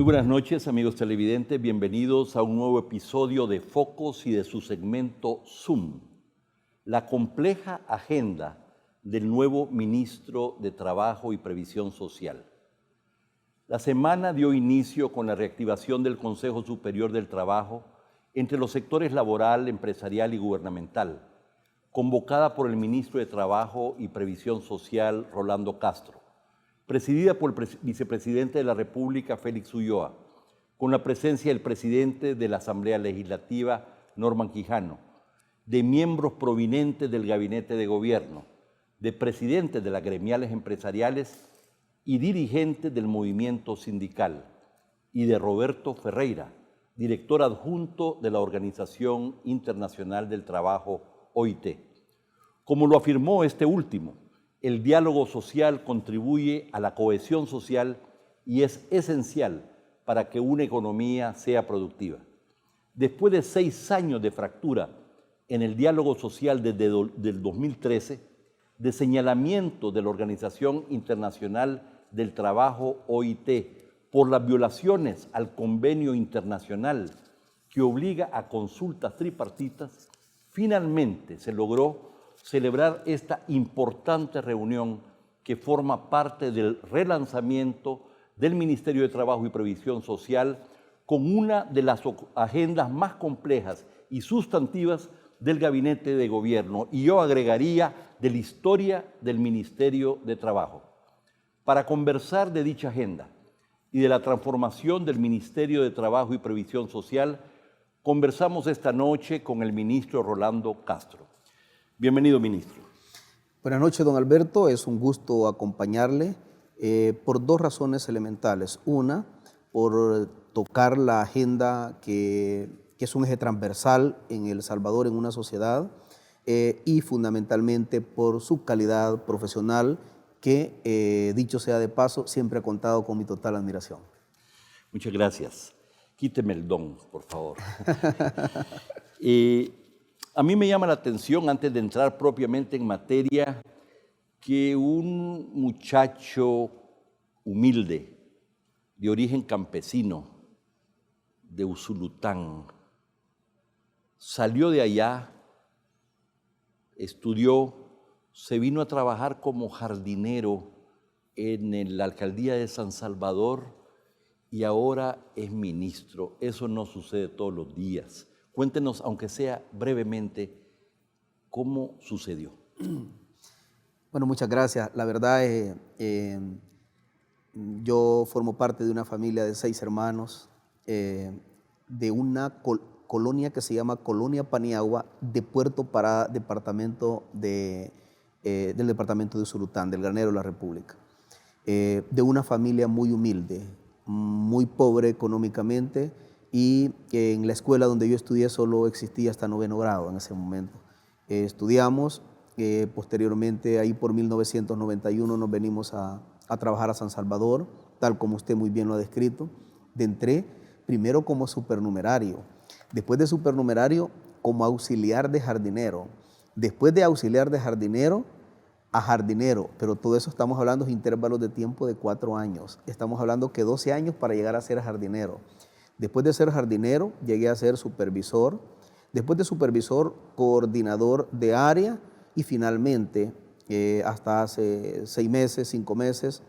buenas noches, amigos televidentes. Bienvenidos a un nuevo episodio de Focos y de su segmento Zoom, la compleja agenda del nuevo ministro de Trabajo y Previsión Social. La semana dio inicio con la reactivación del Consejo Superior del Trabajo entre los sectores laboral, empresarial y gubernamental, convocada por el ministro de Trabajo y Previsión Social, Rolando Castro, presidida por el vicepresidente de la República, Félix Ulloa, con la presencia del presidente de la Asamblea Legislativa, Norman Quijano, de miembros provenientes del Gabinete de Gobierno, de presidentes de las gremiales empresariales y dirigentes del movimiento sindical, y de Roberto Ferreira, director adjunto de la Organización Internacional del Trabajo, OIT. Como lo afirmó este último, el diálogo social contribuye a la cohesión social y es esencial para que una economía sea productiva. Después de 6 años de fractura en el diálogo social desde el 2013, de señalamiento de la Organización Internacional del Trabajo, OIT, por las violaciones al convenio internacional que obliga a consultas tripartitas, finalmente se logró celebrar esta importante reunión que forma parte del relanzamiento del Ministerio de Trabajo y Previsión Social con una de las agendas más complejas y sustantivas del Gabinete de Gobierno, y yo agregaría de la historia del Ministerio de Trabajo. Para conversar de dicha agenda y de la transformación del Ministerio de Trabajo y Previsión Social, conversamos esta noche con el ministro Rolando Castro. Bienvenido, ministro. Buenas noches, don Alberto. Es un gusto acompañarle por 2 razones elementales. Una, por tocar la agenda que es un eje transversal en El Salvador, en una sociedad, y fundamentalmente por su calidad profesional que, dicho sea de paso, siempre ha contado con mi total admiración. Muchas gracias. Quíteme el don, por favor. A mí me llama la atención, antes de entrar propiamente en materia, que un muchacho humilde, de origen campesino, de Usulután, salió de allá, estudió, se vino a trabajar como jardinero en la alcaldía de San Salvador y ahora es ministro. Eso no sucede todos los días. Cuéntenos, aunque sea brevemente, cómo sucedió. Bueno, muchas gracias. La verdad, yo formo parte de una familia de 6 hermanos, de una colonia que se llama Colonia Paniagua, de Puerto Parada, del departamento de Usulután, del Granero de la República. De una familia muy humilde, muy pobre económicamente, y en la escuela donde yo estudié solo existía hasta 9º grado en ese momento. Estudiamos, posteriormente ahí por 1991 nos venimos a trabajar a San Salvador, tal como usted muy bien lo ha descrito. Entré primero como supernumerario, después de supernumerario como auxiliar de jardinero, después de auxiliar de jardinero a jardinero, pero todo eso estamos hablando de intervalos de tiempo de 4 años. Estamos hablando que 12 años para llegar a ser jardinero. Después de ser jardinero, llegué a ser supervisor. Después de supervisor, coordinador de área, y finalmente, hasta hace 6 meses, 5 meses,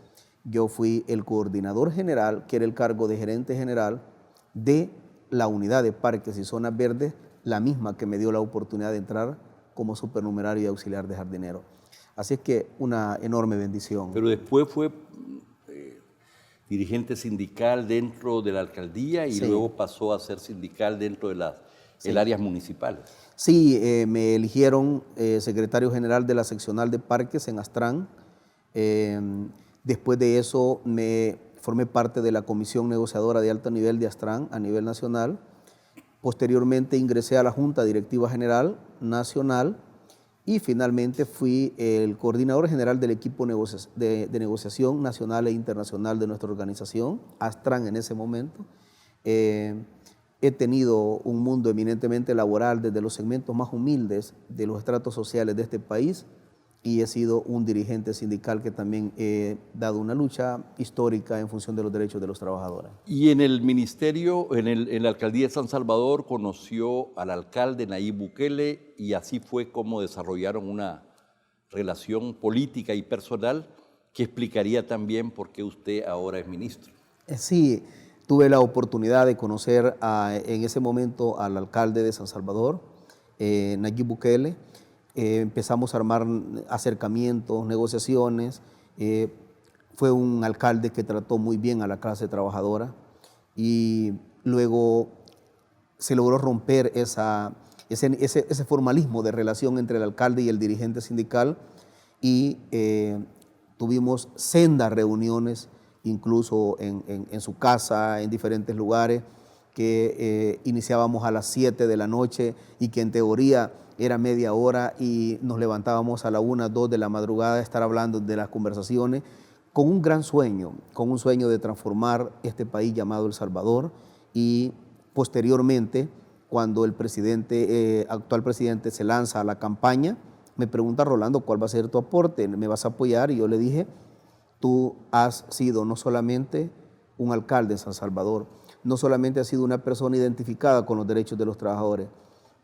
yo fui el coordinador general, que era el cargo de gerente general de la unidad de parques y zonas verdes, la misma que me dio la oportunidad de entrar como supernumerario y auxiliar de jardinero. Así es que una enorme bendición. Pero después fue dirigente sindical dentro de la alcaldía y luego pasó a ser sindical dentro de las áreas municipales. Sí, me eligieron secretario general de la seccional de parques en Astrán. Después de eso me formé parte de la comisión negociadora de alto nivel de Astrán a nivel nacional. Posteriormente ingresé a la Junta Directiva General Nacional y finalmente fui el coordinador general del equipo de negociación nacional e internacional de nuestra organización, Astrán en ese momento. He tenido un mundo eminentemente laboral desde los segmentos más humildes de los estratos sociales de este país y he sido un dirigente sindical que también he dado una lucha histórica en función de los derechos de los trabajadores. Y en el ministerio, en la alcaldía de San Salvador, conoció al alcalde Nayib Bukele y así fue como desarrollaron una relación política y personal que explicaría también por qué usted ahora es ministro. Sí, tuve la oportunidad de conocer en ese momento al alcalde de San Salvador, Nayib Bukele. Empezamos a armar acercamientos, negociaciones. Fue un alcalde que trató muy bien a la clase trabajadora y luego se logró romper ese formalismo de relación entre el alcalde y el dirigente sindical y tuvimos sendas reuniones, incluso en su casa, en diferentes lugares, que iniciábamos a las 7 de la noche y que en teoría era media hora y nos levantábamos a la 1, 2 de la madrugada a estar hablando de las conversaciones con un gran sueño, con un sueño de transformar este país llamado El Salvador. Y posteriormente, cuando el actual presidente se lanza a la campaña, me pregunta: Rolando, ¿cuál va a ser tu aporte? ¿Me vas a apoyar? Y yo le dije: tú has sido no solamente un alcalde de San Salvador, no solamente has sido una persona identificada con los derechos de los trabajadores,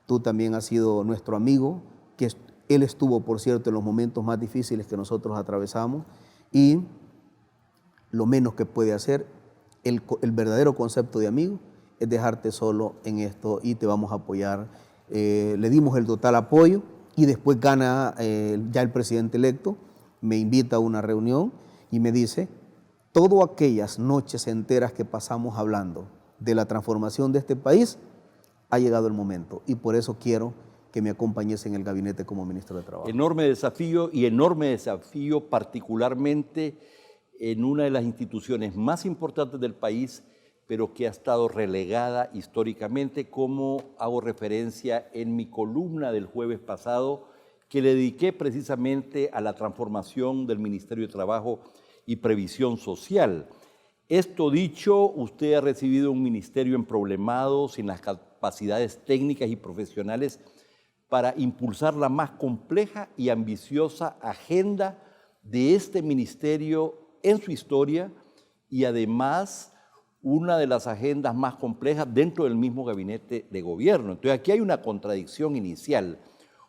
tú también has sido nuestro amigo, que él estuvo, por cierto, en los momentos más difíciles que nosotros atravesamos, y lo menos que puede hacer el verdadero concepto de amigo es dejarte solo en esto y te vamos a apoyar. Le dimos el total apoyo y después gana ya el presidente electo, me invita a una reunión y me dice: todas aquellas noches enteras que pasamos hablando de la transformación de este país, ha llegado el momento y por eso quiero que me acompañes en el gabinete como ministro de Trabajo. Enorme desafío particularmente en una de las instituciones más importantes del país, pero que ha estado relegada históricamente, como hago referencia en mi columna del jueves pasado, que le dediqué precisamente a la transformación del Ministerio de Trabajo y Previsión Social. Esto dicho, usted ha recibido un ministerio emproblemado, sin las capacidades técnicas y profesionales para impulsar la más compleja y ambiciosa agenda de este ministerio en su historia y además una de las agendas más complejas dentro del mismo gabinete de gobierno. Entonces aquí hay una contradicción inicial.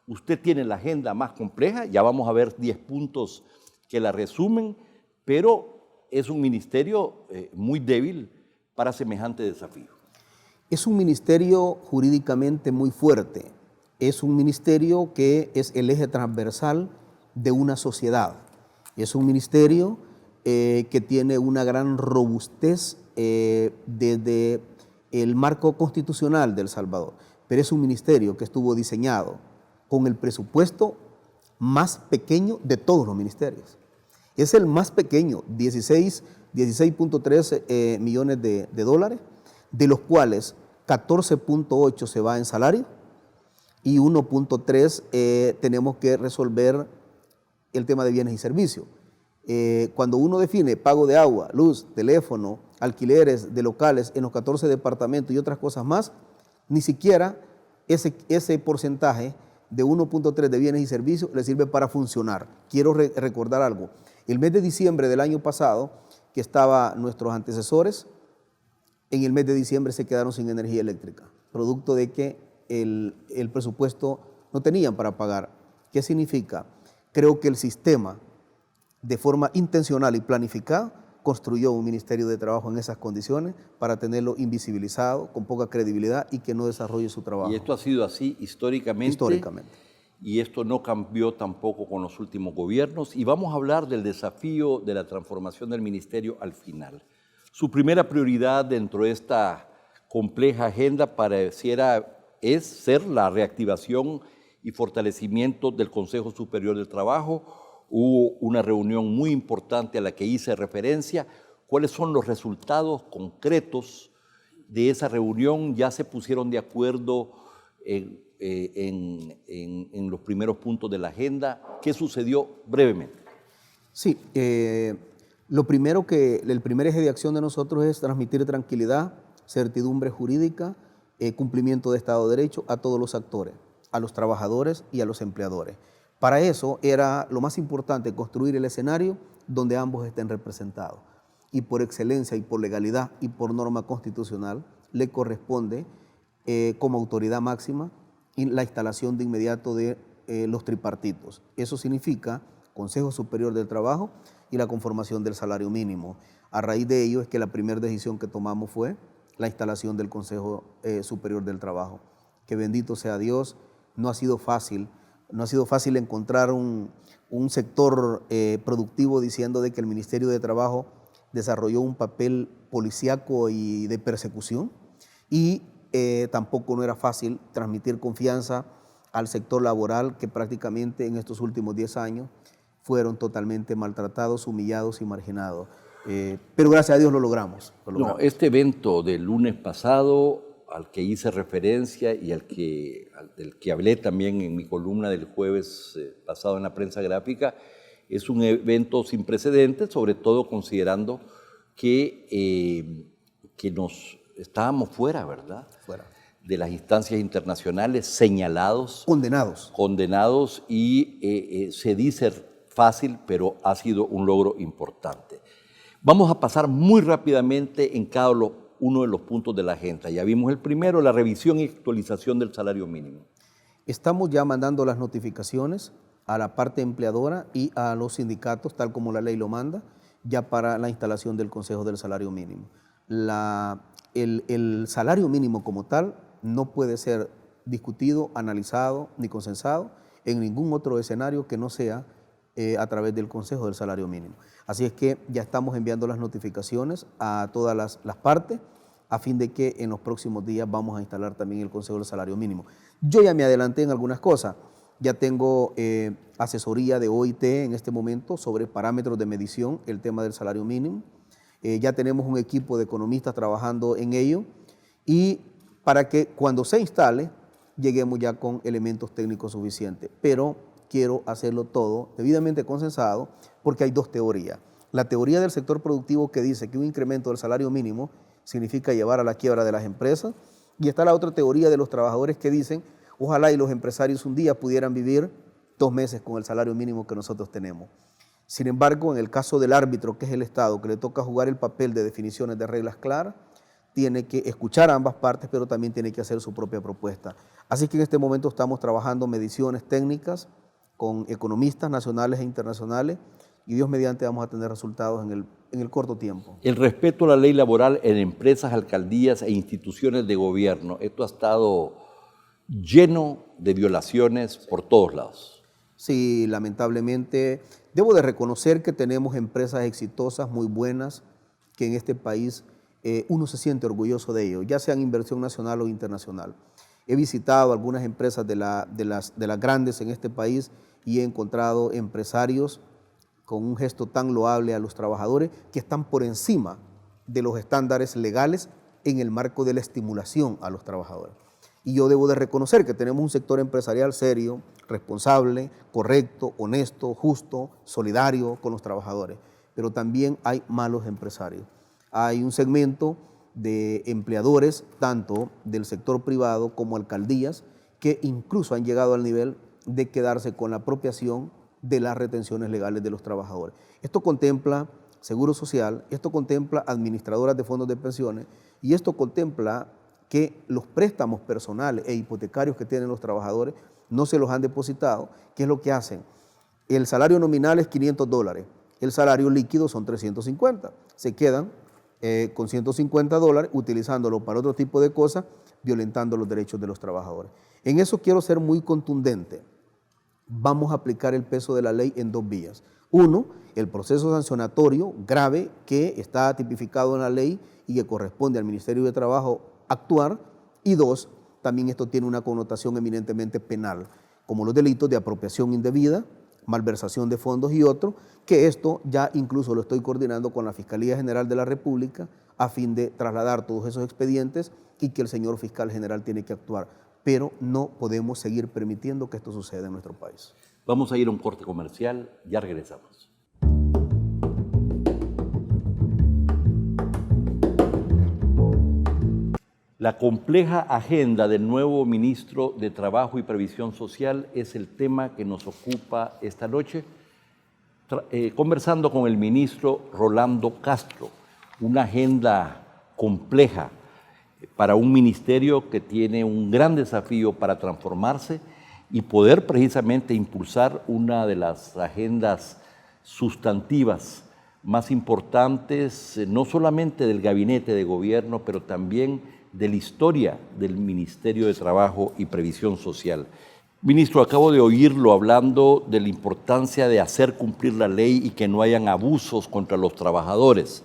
Usted tiene la agenda más compleja, ya vamos a ver 10 puntos que la resumen, pero es un ministerio muy débil para semejante desafío. Es un ministerio jurídicamente muy fuerte, es un ministerio que es el eje transversal de una sociedad, es un ministerio que tiene una gran robustez desde el marco constitucional de El Salvador, pero es un ministerio que estuvo diseñado con el presupuesto más pequeño de todos los ministerios. Es el más pequeño, 16.3 millones de dólares, de los cuales 14.8 se va en salario y 1.3 tenemos que resolver el tema de bienes y servicios. Cuando uno define pago de agua, luz, teléfono, alquileres de locales en los 14 departamentos y otras cosas más, ni siquiera ese porcentaje de 1.3 de bienes y servicios le sirve para funcionar. Quiero recordar algo. El mes de diciembre del año pasado, que estaban nuestros antecesores, en el mes de diciembre se quedaron sin energía eléctrica, producto de que el presupuesto no tenían para pagar. ¿Qué significa? Creo que el sistema, de forma intencional y planificada, construyó un Ministerio de Trabajo en esas condiciones para tenerlo invisibilizado, con poca credibilidad y que no desarrolle su trabajo. Y esto ha sido así históricamente. Históricamente. Y esto no cambió tampoco con los últimos gobiernos. Y vamos a hablar del desafío de la transformación del ministerio al final. Su primera prioridad dentro de esta compleja agenda pareciera es ser la reactivación y fortalecimiento del Consejo Superior del Trabajo. Hubo una reunión muy importante a la que hice referencia. ¿Cuáles son los resultados concretos de esa reunión? ¿Ya se pusieron de acuerdo en los primeros puntos de la agenda? ¿Qué sucedió brevemente? Sí, el primer eje de acción de nosotros es transmitir tranquilidad, certidumbre jurídica, cumplimiento de Estado de Derecho a todos los actores, a los trabajadores y a los empleadores. Para eso era lo más importante construir el escenario donde ambos estén representados. Y por excelencia y por legalidad y por norma constitucional le corresponde como autoridad máxima la instalación de inmediato de los tripartitos. Eso significa Consejo Superior del Trabajo y la conformación del salario mínimo. A raíz de ello es que la primera decisión que tomamos fue la instalación del Consejo Superior del Trabajo. Que bendito sea Dios, no ha sido fácil encontrar un sector productivo diciendo de que el Ministerio de Trabajo desarrolló un papel policíaco y de persecución, y tampoco no era fácil transmitir confianza al sector laboral, que prácticamente en estos últimos 10 años fueron totalmente maltratados, humillados y marginados. Pero gracias a Dios lo logramos. No, este evento del lunes pasado, al que hice referencia y del que hablé también en mi columna del jueves pasado en la prensa gráfica, es un evento sin precedentes, sobre todo considerando que nos estábamos fuera, ¿verdad? Fuera. De las instancias internacionales, señalados. Condenados y se dice fácil, pero ha sido un logro importante. Vamos a pasar muy rápidamente en cada uno de los puntos de la agenda. Ya vimos el primero, la revisión y actualización del salario mínimo. Estamos ya mandando las notificaciones a la parte empleadora y a los sindicatos, tal como la ley lo manda, ya para la instalación del Consejo del Salario Mínimo. El salario mínimo como tal no puede ser discutido, analizado ni consensado en ningún otro escenario que no sea a través del Consejo del Salario Mínimo. Así es que ya estamos enviando las notificaciones a todas las partes a fin de que en los próximos días vamos a instalar también el Consejo del Salario Mínimo. Yo ya me adelanté en algunas cosas. Ya tengo asesoría de OIT en este momento sobre parámetros de medición, el tema del salario mínimo. Ya tenemos un equipo de economistas trabajando en ello, y para que cuando se instale lleguemos ya con elementos técnicos suficientes. Pero quiero hacerlo todo debidamente consensado, porque hay dos teorías. La teoría del sector productivo, que dice que un incremento del salario mínimo significa llevar a la quiebra de las empresas, y está la otra teoría de los trabajadores, que dicen ojalá y los empresarios un día pudieran vivir 2 meses con el salario mínimo que nosotros tenemos. Sin embargo, en el caso del árbitro, que es el Estado, que le toca jugar el papel de definiciones de reglas claras, tiene que escuchar a ambas partes, pero también tiene que hacer su propia propuesta. Así que en este momento estamos trabajando mediciones técnicas con economistas nacionales e internacionales, y Dios mediante vamos a tener resultados en el corto tiempo. El respeto a la ley laboral en empresas, alcaldías e instituciones de gobierno. Esto ha estado lleno de violaciones por todos lados. Sí, lamentablemente debo de reconocer que tenemos empresas exitosas, muy buenas, que en este país uno se siente orgulloso de ello, ya sean inversión nacional o internacional. He visitado algunas empresas de las grandes en este país y he encontrado empresarios con un gesto tan loable a los trabajadores, que están por encima de los estándares legales en el marco de la estimulación a los trabajadores. Y yo debo de reconocer que tenemos un sector empresarial serio, responsable, correcto, honesto, justo, solidario con los trabajadores. Pero también hay malos empresarios. Hay un segmento de empleadores, tanto del sector privado como alcaldías, que incluso han llegado al nivel de quedarse con la apropiación de las retenciones legales de los trabajadores. Esto contempla seguro social, esto contempla administradoras de fondos de pensiones, y esto contempla que los préstamos personales e hipotecarios que tienen los trabajadores no se los han depositado. ¿Qué es lo que hacen? El salario nominal es $500, el salario líquido son 350. Se quedan con $150 utilizándolo para otro tipo de cosas, violentando los derechos de los trabajadores. En eso quiero ser muy contundente. Vamos a aplicar el peso de la ley en 2 vías. 1, el proceso sancionatorio grave que está tipificado en la ley y que corresponde al Ministerio de Trabajo actuar. Y 2, también esto tiene una connotación eminentemente penal, como los delitos de apropiación indebida, malversación de fondos y otros, que esto ya incluso lo estoy coordinando con la Fiscalía General de la República a fin de trasladar todos esos expedientes, y que el señor fiscal general tiene que actuar. Pero no podemos seguir permitiendo que esto suceda en nuestro país. Vamos a ir a un corte comercial, ya regresamos. La compleja agenda del nuevo ministro de Trabajo y Previsión Social es el tema que nos ocupa esta noche, conversando con el ministro Rolando Castro. Una agenda compleja para un ministerio que tiene un gran desafío para transformarse y poder precisamente impulsar una de las agendas sustantivas más importantes, no solamente del gabinete de gobierno, pero también de la historia del Ministerio de Trabajo y Previsión Social. Ministro, acabo de oírlo hablando de la importancia de hacer cumplir la ley y que no hayan abusos contra los trabajadores.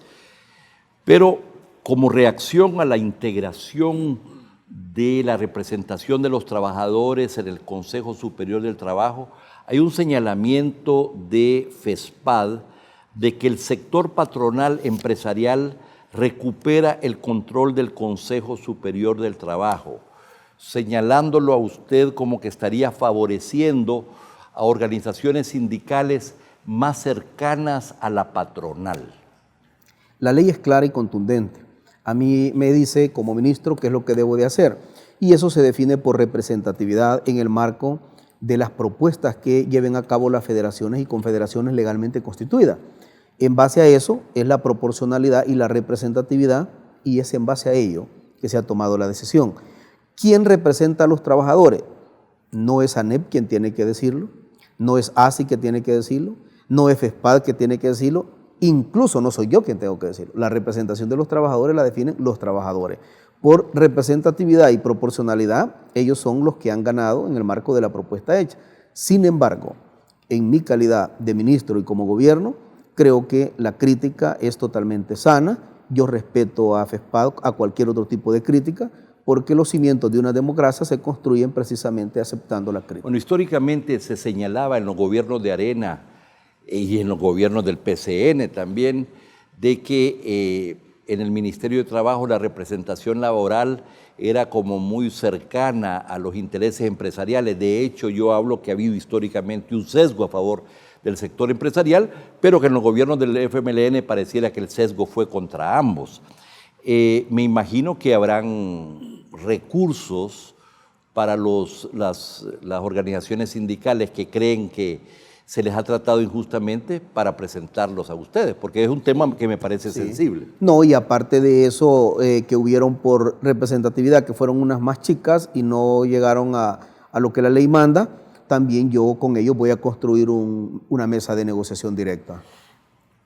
Pero como reacción a la integración de la representación de los trabajadores en el Consejo Superior del Trabajo, hay un señalamiento de FESPAD de que el sector patronal empresarial recupera el control del Consejo Superior del Trabajo, señalándolo a usted como que estaría favoreciendo a organizaciones sindicales más cercanas a la patronal. La ley es clara y contundente. A mí me dice como ministro qué es lo que debo de hacer, y eso se define por representatividad en el marco de las propuestas que lleven a cabo las federaciones y confederaciones legalmente constituidas. En base a eso es la proporcionalidad y la representatividad, y es en base a ello que se ha tomado la decisión. ¿Quién representa a los trabajadores? No es ANEP quien tiene que decirlo, no es ASI que tiene que decirlo, no es FESPAD que tiene que decirlo, incluso no soy yo quien tengo que decirlo. La representación de los trabajadores la definen los trabajadores. Por representatividad y proporcionalidad, ellos son los que han ganado en el marco de la propuesta hecha. Sin embargo, en mi calidad de ministro y como gobierno, creo que la crítica es totalmente sana. Yo respeto a FESPAD, a cualquier otro tipo de crítica, porque los cimientos de una democracia se construyen precisamente aceptando la crítica. Bueno, históricamente se señalaba en los gobiernos de Arena y en los gobiernos del PCN también, de que en el Ministerio de Trabajo la representación laboral era como muy cercana a los intereses empresariales. De hecho, yo hablo que ha habido históricamente un sesgo a favor del sector empresarial, pero que en los gobiernos del FMLN pareciera que el sesgo fue contra ambos. Me imagino que habrán recursos para las organizaciones sindicales que creen que se les ha tratado injustamente para presentarlos a ustedes, porque es un tema que me parece sensible. No, y aparte de eso, que hubieron por representatividad, que fueron unas más chicas y no llegaron a lo que la ley manda, también yo con ellos voy a construir una mesa de negociación directa.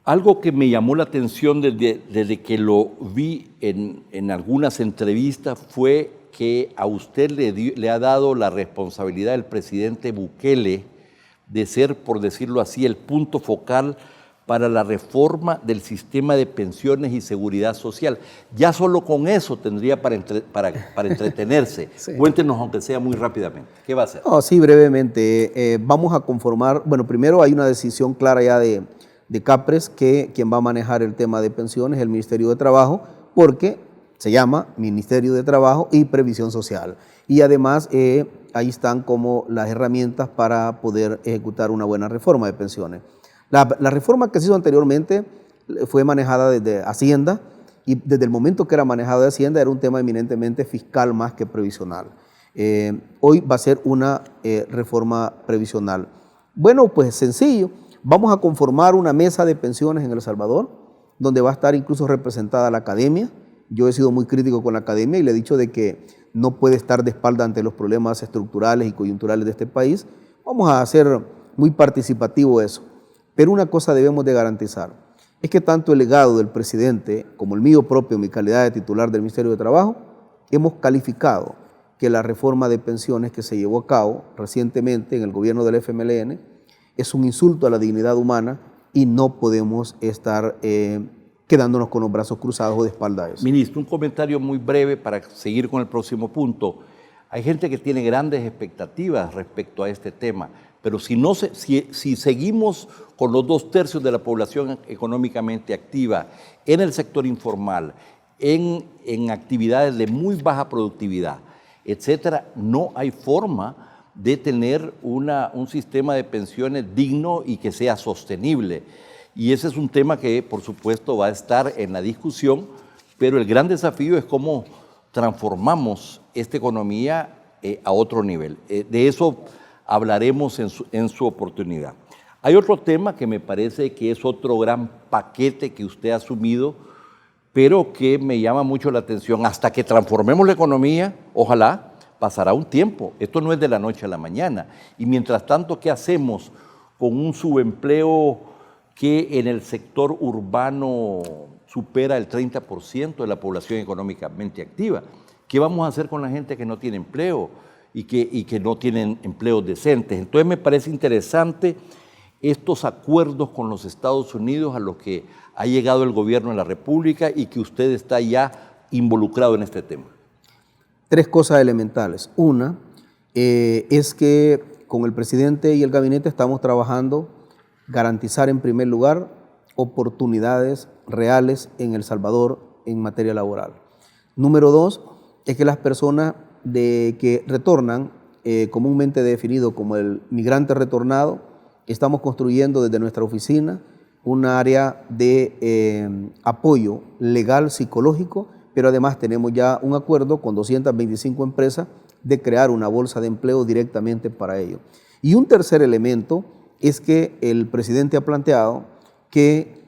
Algo que me llamó la atención desde que lo vi en algunas entrevistas fue que a usted le ha dado la responsabilidad el presidente Bukele de ser, por decirlo así, el punto focal para la reforma del sistema de pensiones y seguridad social. Ya solo con eso tendría para entretenerse. Sí. Cuéntenos, aunque sea muy rápidamente, ¿qué va a hacer? Oh, sí, brevemente. Vamos a conformar, bueno, primero hay una decisión clara ya de CAPRES que quien va a manejar el tema de pensiones es el Ministerio de Trabajo, porque se llama Ministerio de Trabajo y Previsión Social. Y además ahí están como las herramientas para poder ejecutar una buena reforma de pensiones. La reforma que se hizo anteriormente fue manejada desde Hacienda, y desde el momento que era manejada de Hacienda era un tema eminentemente fiscal más que previsional. Hoy va a ser una reforma previsional. Bueno, pues sencillo, vamos a conformar una mesa de pensiones en El Salvador, donde va a estar incluso representada la academia. Yo he sido muy crítico con la academia y le he dicho de que no puede estar de espalda ante los problemas estructurales y coyunturales de este país. Vamos a hacer muy participativo eso. Pero una cosa debemos de garantizar, es que tanto el legado del presidente como el mío propio, mi calidad de titular del Ministerio de Trabajo, hemos calificado que la reforma de pensiones que se llevó a cabo recientemente en el gobierno del FMLN es un insulto a la dignidad humana y no podemos estar quedándonos con los brazos cruzados o de espalda a eso. Ministro, un comentario muy breve para seguir con el próximo punto. Hay gente que tiene grandes expectativas respecto a este tema, pero si seguimos con los 2/3 de la población económicamente activa en el sector informal, en actividades de muy baja productividad, etcétera, no hay forma de tener un sistema de pensiones digno y que sea sostenible. Y ese es un tema que, por supuesto, va a estar en la discusión, pero el gran desafío es cómo transformamos esta economía a otro nivel. De eso hablaremos en su oportunidad. Hay otro tema que me parece que es otro gran paquete que usted ha asumido, pero que me llama mucho la atención. Hasta que transformemos la economía, ojalá, pasará un tiempo. Esto no es de la noche a la mañana. Y mientras tanto, ¿qué hacemos con un subempleo que en el sector urbano supera el 30% de la población económicamente activa? ¿Qué vamos a hacer con la gente que no tiene empleo y que no tienen empleos decentes? Entonces me parece interesante estos acuerdos con los Estados Unidos a los que ha llegado el gobierno de la República y que usted está ya involucrado en este tema. Tres cosas elementales. Una es que con el presidente y el gabinete estamos trabajando garantizar en primer lugar oportunidades reales en El Salvador en materia laboral. Número dos es que las personas que retornan, comúnmente definido como el migrante retornado, estamos construyendo desde nuestra oficina un área de apoyo legal psicológico, pero además tenemos ya un acuerdo con 225 empresas de crear una bolsa de empleo directamente para ello. Y un tercer elemento es que el presidente ha planteado que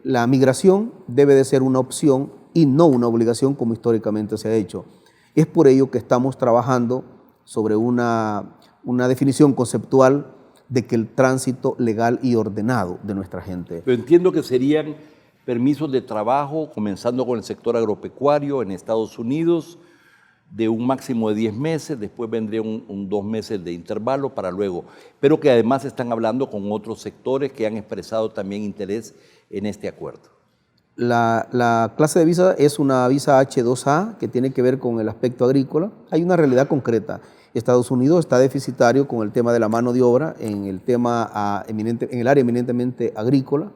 la migración debe de ser una opción y no una obligación como históricamente se ha hecho. Es por ello que estamos trabajando sobre una definición conceptual de que el tránsito legal y ordenado de nuestra gente. Pero entiendo que serían permisos de trabajo, comenzando con el sector agropecuario en Estados Unidos, de un máximo de 10 meses, después vendría un 2 meses de intervalo para luego, pero que además están hablando con otros sectores que han expresado también interés en este acuerdo. La clase de visa es una visa H2A que tiene que ver con el aspecto agrícola. Hay una realidad concreta. Estados Unidos está deficitario con el tema de la mano de obra en el área eminentemente agrícola.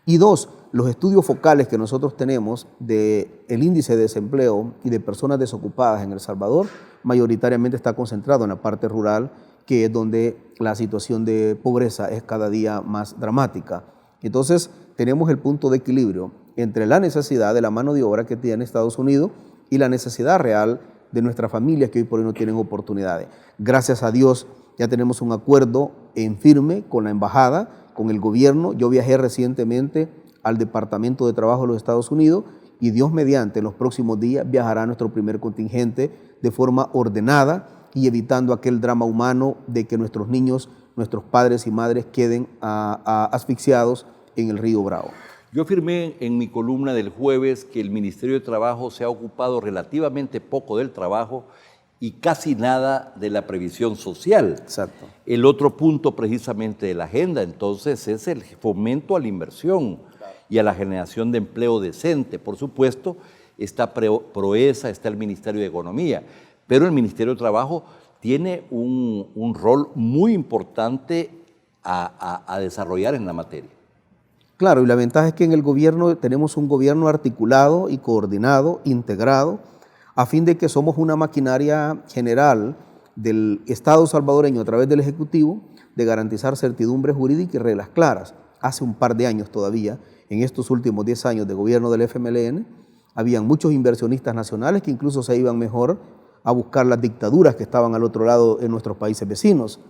Y dos, los estudios focales que nosotros tenemos del índice de desempleo y de personas desocupadas en El Salvador mayoritariamente está concentrado en la parte rural, que es donde la situación de pobreza es cada día más dramática. Entonces, tenemos el punto de equilibrio entre la necesidad de la mano de obra que tiene Estados Unidos y la necesidad real de nuestras familias que hoy por hoy no tienen oportunidades. Gracias a Dios ya tenemos un acuerdo en firme con la embajada, con el gobierno. Yo viajé recientemente al Departamento de Trabajo de los Estados Unidos y Dios mediante en los próximos días viajará nuestro primer contingente de forma ordenada y evitando aquel drama humano de que nuestros niños, nuestros padres y madres queden asfixiados en el río Bravo. Yo afirmé en mi columna del jueves que el Ministerio de Trabajo se ha ocupado relativamente poco del trabajo y casi nada de la previsión social. Exacto. El otro punto precisamente de la agenda, entonces, es el fomento a la inversión y a la generación de empleo decente. Por supuesto, está Proesa, está el Ministerio de Economía, pero el Ministerio de Trabajo tiene un rol muy importante a desarrollar en la materia. Claro, y la ventaja es que en el gobierno tenemos un gobierno articulado y coordinado, integrado, a fin de que somos una maquinaria general del Estado salvadoreño a través del Ejecutivo de garantizar certidumbre jurídica y reglas claras. Hace un par de años todavía, en estos últimos 10 años de gobierno del FMLN, habían muchos inversionistas nacionales que incluso se iban mejor a buscar las dictaduras que estaban al otro lado en nuestros países vecinos.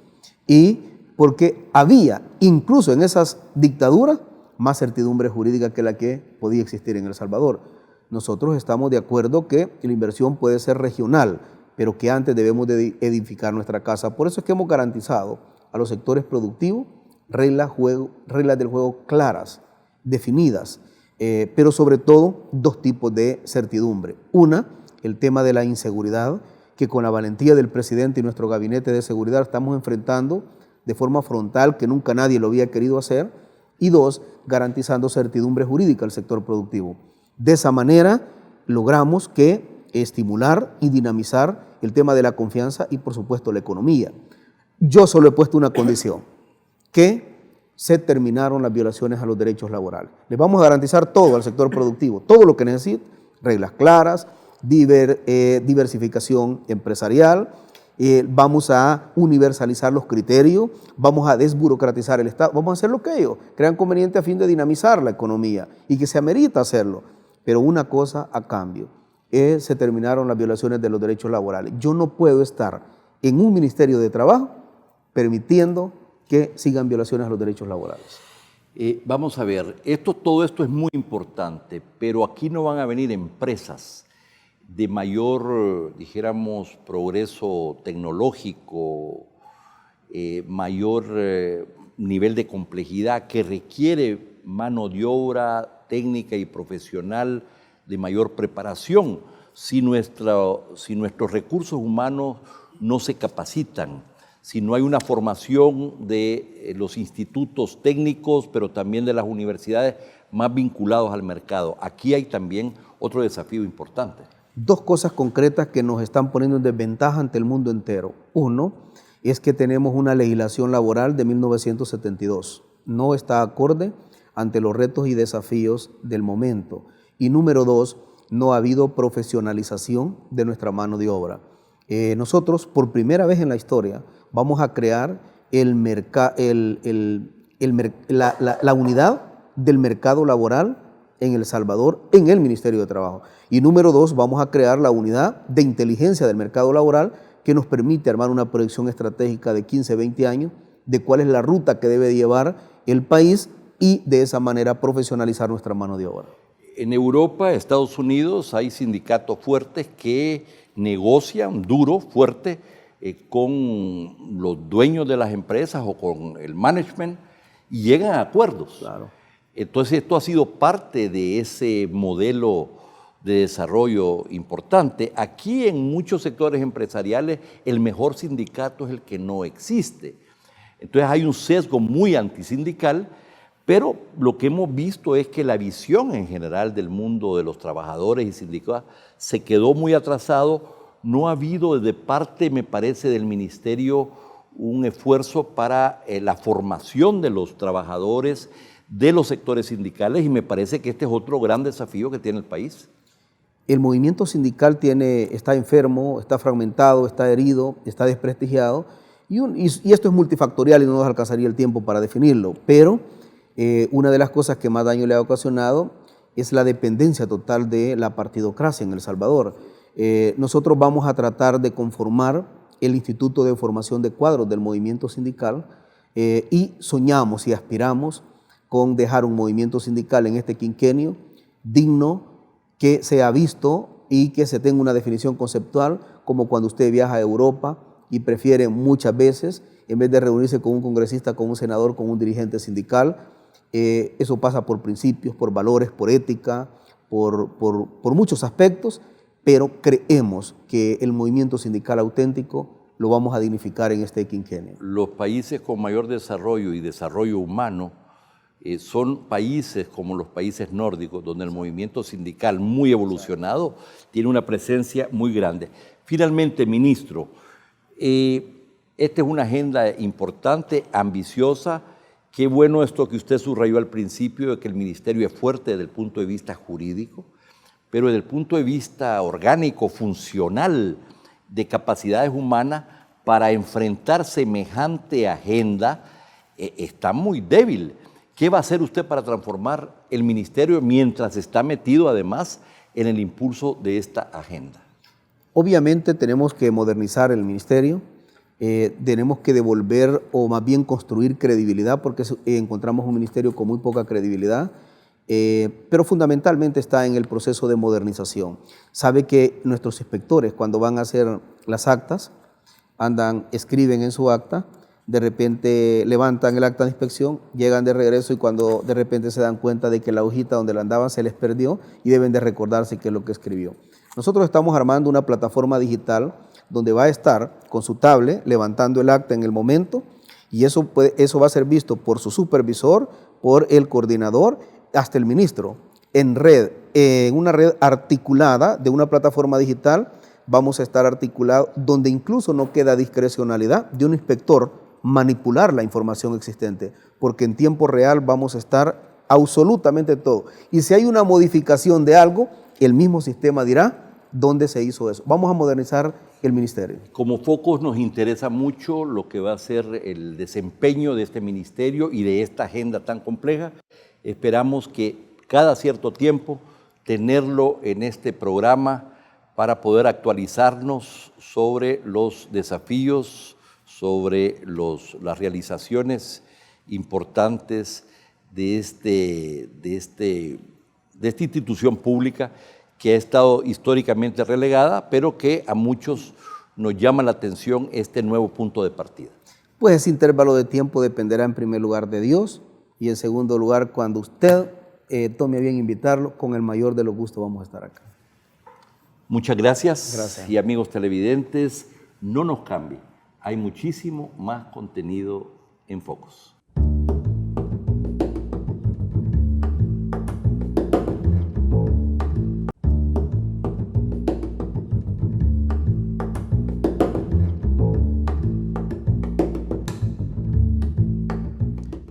Y porque había, incluso en esas dictaduras, más certidumbre jurídica que la que podía existir en El Salvador. Nosotros estamos de acuerdo que la inversión puede ser regional, pero que antes debemos de edificar nuestra casa. Por eso es que hemos garantizado a los sectores productivos reglas del juego claras, definidas, pero sobre todo dos tipos de certidumbre. Una, el tema de la inseguridad, que con la valentía del presidente y nuestro gabinete de seguridad estamos enfrentando de forma frontal, que nunca nadie lo había querido hacer. Y dos, garantizando certidumbre jurídica al sector productivo. De esa manera logramos estimular y dinamizar el tema de la confianza y por supuesto la economía. Yo solo he puesto una condición, que se terminaron las violaciones a los derechos laborales. Le vamos a garantizar todo al sector productivo, todo lo que necesita, reglas claras, diversificación empresarial, vamos a universalizar los criterios, vamos a desburocratizar el Estado, vamos a hacer lo que ellos crean conveniente a fin de dinamizar la economía y que se amerita hacerlo, pero una cosa a cambio, se terminaron las violaciones de los derechos laborales. Yo no puedo estar en un Ministerio de Trabajo permitiendo que sigan violaciones a los derechos laborales. Vamos a ver, todo esto es muy importante, pero aquí no van a venir empresas de mayor, dijéramos, progreso tecnológico, mayor nivel de complejidad que requiere mano de obra técnica y profesional de mayor preparación si nuestros recursos humanos no se capacitan, si no hay una formación de los institutos técnicos, pero también de las universidades más vinculados al mercado. Aquí hay también otro desafío importante. Dos cosas concretas que nos están poniendo en desventaja ante el mundo entero. Uno es que tenemos una legislación laboral de 1972. No está acorde ante los retos y desafíos del momento. Y número dos, no ha habido profesionalización de nuestra mano de obra. Nosotros, por primera vez en la historia, vamos a crear la unidad del mercado laboral en El Salvador, en el Ministerio de Trabajo. Y número dos, vamos a crear la unidad de inteligencia del mercado laboral que nos permite armar una proyección estratégica de 15, 20 años de cuál es la ruta que debe llevar el país y de esa manera profesionalizar nuestra mano de obra. En Europa, Estados Unidos, hay sindicatos fuertes que negocian duro, fuerte, con los dueños de las empresas o con el management y llegan a acuerdos. Claro. Entonces, esto ha sido parte de ese modelo de desarrollo importante. Aquí en muchos sectores empresariales el mejor sindicato es el que no existe. Entonces hay un sesgo muy antisindical, pero lo que hemos visto es que la visión en general del mundo de los trabajadores y sindicatos se quedó muy atrasado. No ha habido de parte, me parece, del Ministerio un esfuerzo para la formación de los trabajadores de los sectores sindicales y me parece que este es otro gran desafío que tiene el país. El movimiento sindical está enfermo, está fragmentado, está herido, está desprestigiado y esto es multifactorial y no nos alcanzaría el tiempo para definirlo, pero una de las cosas que más daño le ha ocasionado es la dependencia total de la partidocracia en El Salvador. Nosotros vamos a tratar de conformar el Instituto de Formación de Cuadros del movimiento sindical y soñamos y aspiramos con dejar un movimiento sindical en este quinquenio digno, que sea visto y que se tenga una definición conceptual, como cuando usted viaja a Europa y prefiere muchas veces, en vez de reunirse con un congresista, con un senador, con un dirigente sindical, eso pasa por principios, por valores, por ética, por muchos aspectos, pero creemos que el movimiento sindical auténtico lo vamos a dignificar en este quinquenio. Los países con mayor desarrollo y desarrollo humano son países como los países nórdicos, donde el movimiento sindical muy evolucionado tiene una presencia muy grande. Finalmente, ministro, esta es una agenda importante, ambiciosa. Qué bueno esto que usted subrayó al principio, de que el ministerio es fuerte desde el punto de vista jurídico, pero desde el punto de vista orgánico, funcional, de capacidades humanas, para enfrentar semejante agenda, está muy débil. ¿Qué va a hacer usted para transformar el ministerio mientras está metido además en el impulso de esta agenda? Obviamente tenemos que modernizar el ministerio, tenemos que devolver o más bien construir credibilidad porque encontramos un ministerio con muy poca credibilidad, pero fundamentalmente está en el proceso de modernización. Sabe que nuestros inspectores cuando van a hacer las actas, escriben en su acta, de repente levantan el acta de inspección, llegan de regreso y cuando de repente se dan cuenta de que la hojita donde la andaban se les perdió y deben de recordarse qué es lo que escribió. Nosotros estamos armando una plataforma digital donde va a estar con su tablet levantando el acta en el momento y eso va a ser visto por su supervisor, por el coordinador, hasta el ministro. En una red articulada de una plataforma digital, vamos a estar articulados donde incluso no queda discrecionalidad de un inspector manipular la información existente, porque en tiempo real vamos a estar absolutamente todo. Y si hay una modificación de algo, el mismo sistema dirá dónde se hizo eso. Vamos a modernizar el ministerio. Como Focos nos interesa mucho lo que va a ser el desempeño de este ministerio y de esta agenda tan compleja. Esperamos que cada cierto tiempo tenerlo en este programa para poder actualizarnos sobre los desafíos, sobre las realizaciones importantes de esta institución pública que ha estado históricamente relegada, pero que a muchos nos llama la atención este nuevo punto de partida. Pues ese intervalo de tiempo dependerá en primer lugar de Dios y en segundo lugar, cuando usted tome a bien invitarlo, con el mayor de los gustos vamos a estar acá. Muchas gracias. Gracias. Y amigos televidentes, no nos cambie. Hay muchísimo más contenido en Focos.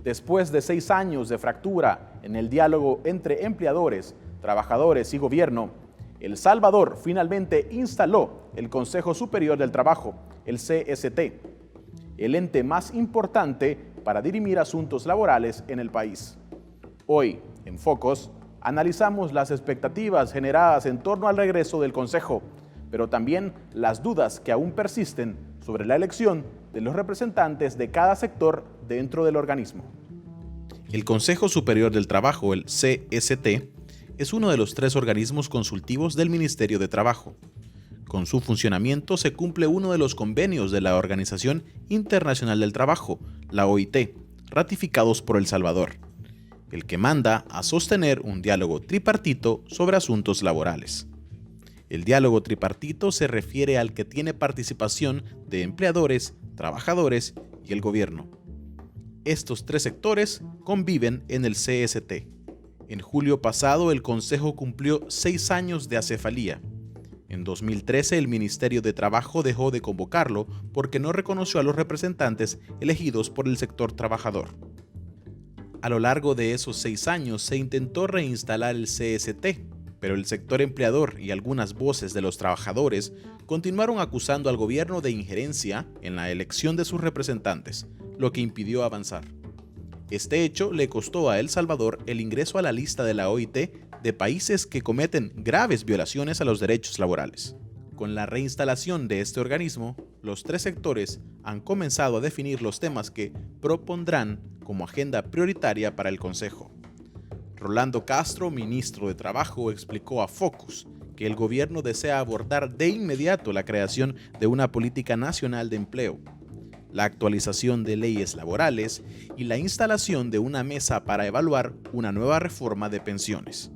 Después de 6 años de fractura en el diálogo entre empleadores, trabajadores y gobierno, El Salvador finalmente instaló el Consejo Superior del Trabajo, el CST, el ente más importante para dirimir asuntos laborales en el país. Hoy, en Focos, analizamos las expectativas generadas en torno al regreso del Consejo, pero también las dudas que aún persisten sobre la elección de los representantes de cada sector dentro del organismo. El Consejo Superior del Trabajo, el CST, es uno de los 3 organismos consultivos del Ministerio de Trabajo. Con su funcionamiento se cumple uno de los convenios de la Organización Internacional del Trabajo, la OIT, ratificados por El Salvador, el que manda a sostener un diálogo tripartito sobre asuntos laborales. El diálogo tripartito se refiere al que tiene participación de empleadores, trabajadores y el gobierno. Estos 3 sectores conviven en el CST. En julio pasado, el Consejo cumplió 6 años de acefalía. En 2013, el Ministerio de Trabajo dejó de convocarlo porque no reconoció a los representantes elegidos por el sector trabajador. A lo largo de esos 6 años se intentó reinstalar el CST, pero el sector empleador y algunas voces de los trabajadores continuaron acusando al gobierno de injerencia en la elección de sus representantes, lo que impidió avanzar. Este hecho le costó a El Salvador el ingreso a la lista de la OIT de países que cometen graves violaciones a los derechos laborales. Con la reinstalación de este organismo, los 3 sectores han comenzado a definir los temas que propondrán como agenda prioritaria para el Consejo. Rolando Castro, ministro de Trabajo, explicó a Focus que el gobierno desea abordar de inmediato la creación de una política nacional de empleo, la actualización de leyes laborales y la instalación de una mesa para evaluar una nueva reforma de pensiones.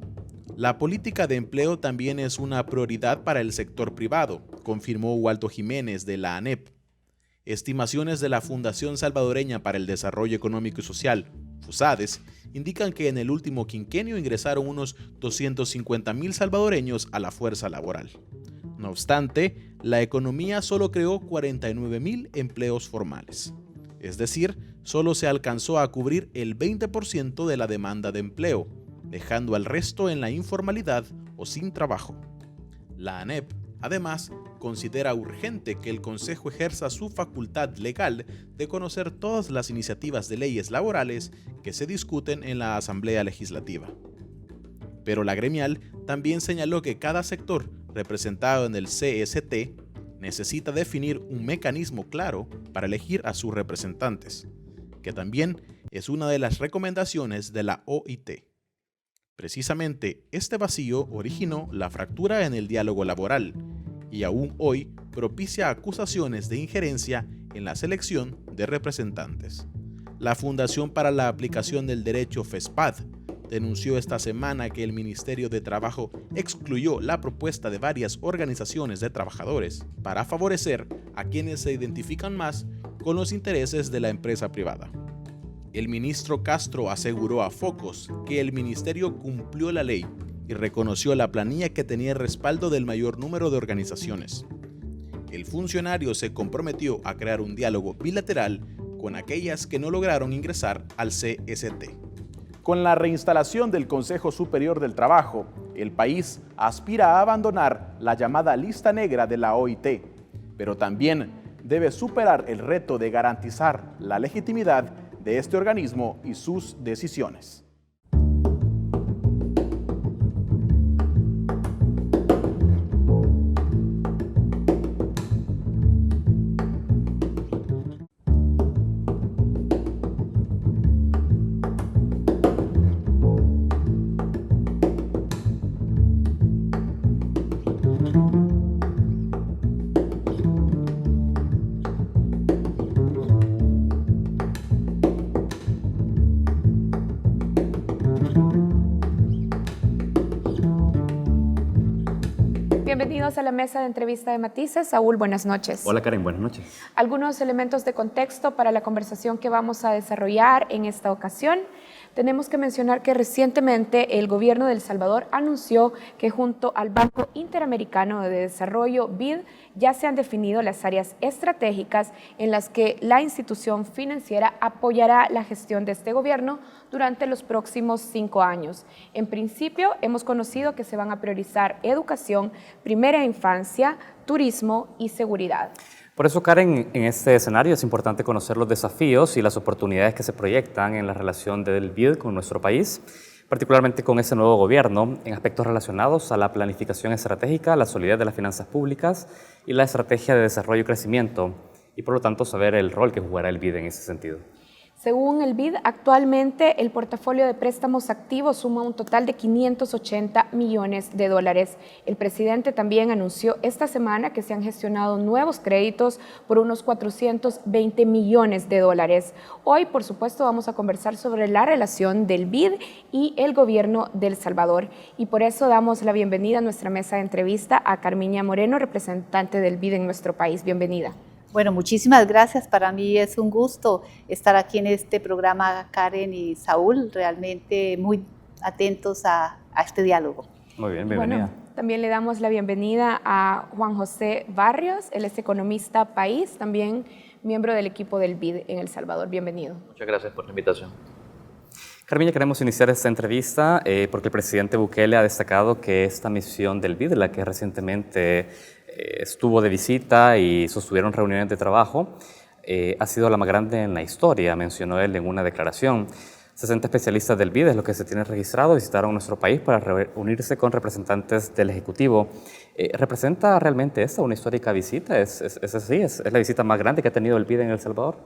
La política de empleo también es una prioridad para el sector privado, confirmó Waldo Jiménez de la ANEP. Estimaciones de la Fundación Salvadoreña para el Desarrollo Económico y Social, FUSADES, indican que en el último quinquenio ingresaron unos 250,000 salvadoreños a la fuerza laboral. No obstante, la economía solo creó 49,000 empleos formales. Es decir, solo se alcanzó a cubrir el 20% de la demanda de empleo, dejando al resto en la informalidad o sin trabajo. La ANEP, además, considera urgente que el Consejo ejerza su facultad legal de conocer todas las iniciativas de leyes laborales que se discuten en la Asamblea Legislativa. Pero la gremial también señaló que cada sector representado en el CST necesita definir un mecanismo claro para elegir a sus representantes, que también es una de las recomendaciones de la OIT. Precisamente este vacío originó la fractura en el diálogo laboral y aún hoy propicia acusaciones de injerencia en la selección de representantes. La Fundación para la Aplicación del Derecho FESPAD denunció esta semana que el Ministerio de Trabajo excluyó la propuesta de varias organizaciones de trabajadores para favorecer a quienes se identifican más con los intereses de la empresa privada. El ministro Castro aseguró a Focos que el ministerio cumplió la ley y reconoció la planilla que tenía el respaldo del mayor número de organizaciones. El funcionario se comprometió a crear un diálogo bilateral con aquellas que no lograron ingresar al CST. Con la reinstalación del Consejo Superior del Trabajo, el país aspira a abandonar la llamada lista negra de la OIT, pero también debe superar el reto de garantizar la legitimidad de este organismo y sus decisiones. Bienvenidos a la mesa de entrevista de Matices. Saúl, buenas noches. Hola Karen, buenas noches. Algunos elementos de contexto para la conversación que vamos a desarrollar en esta ocasión. Tenemos que mencionar que recientemente el gobierno de El Salvador anunció que junto al Banco Interamericano de Desarrollo, BID, ya se han definido las áreas estratégicas en las que la institución financiera apoyará la gestión de este gobierno durante los próximos 5 años. En principio, hemos conocido que se van a priorizar educación, primera infancia, turismo y seguridad. Por eso, Karen, en este escenario es importante conocer los desafíos y las oportunidades que se proyectan en la relación del BID con nuestro país, particularmente con ese nuevo gobierno, en aspectos relacionados a la planificación estratégica, la solidez de las finanzas públicas y la estrategia de desarrollo y crecimiento, y por lo tanto saber el rol que jugará el BID en ese sentido. Según el BID, actualmente el portafolio de préstamos activos suma un total de $580 millones. El presidente también anunció esta semana que se han gestionado nuevos créditos por unos $420 millones. Hoy, por supuesto, vamos a conversar sobre la relación del BID y el gobierno de El Salvador. Y por eso damos la bienvenida a nuestra mesa de entrevista a Carmiña Moreno, representante del BID en nuestro país. Bienvenida. Bueno, muchísimas gracias. Para mí es un gusto estar aquí en este programa, Karen y Saúl, realmente muy atentos a este diálogo. Muy bien, bienvenida. Bueno, también le damos la bienvenida a Juan José Barrios, él es economista país, también miembro del equipo del BID en El Salvador. Bienvenido. Muchas gracias por la invitación. Carmiña, queremos iniciar esta entrevista porque el presidente Bukele ha destacado que esta misión del BID, la que recientemente estuvo de visita y sostuvieron reuniones de trabajo, ha sido la más grande en la historia, mencionó él en una declaración. 60 especialistas del BID es lo que se tiene registrado, visitaron nuestro país para reunirse con representantes del Ejecutivo. ¿Representa realmente esta una histórica visita? ¿Es así? ¿Es la visita más grande que ha tenido el BID en El Salvador?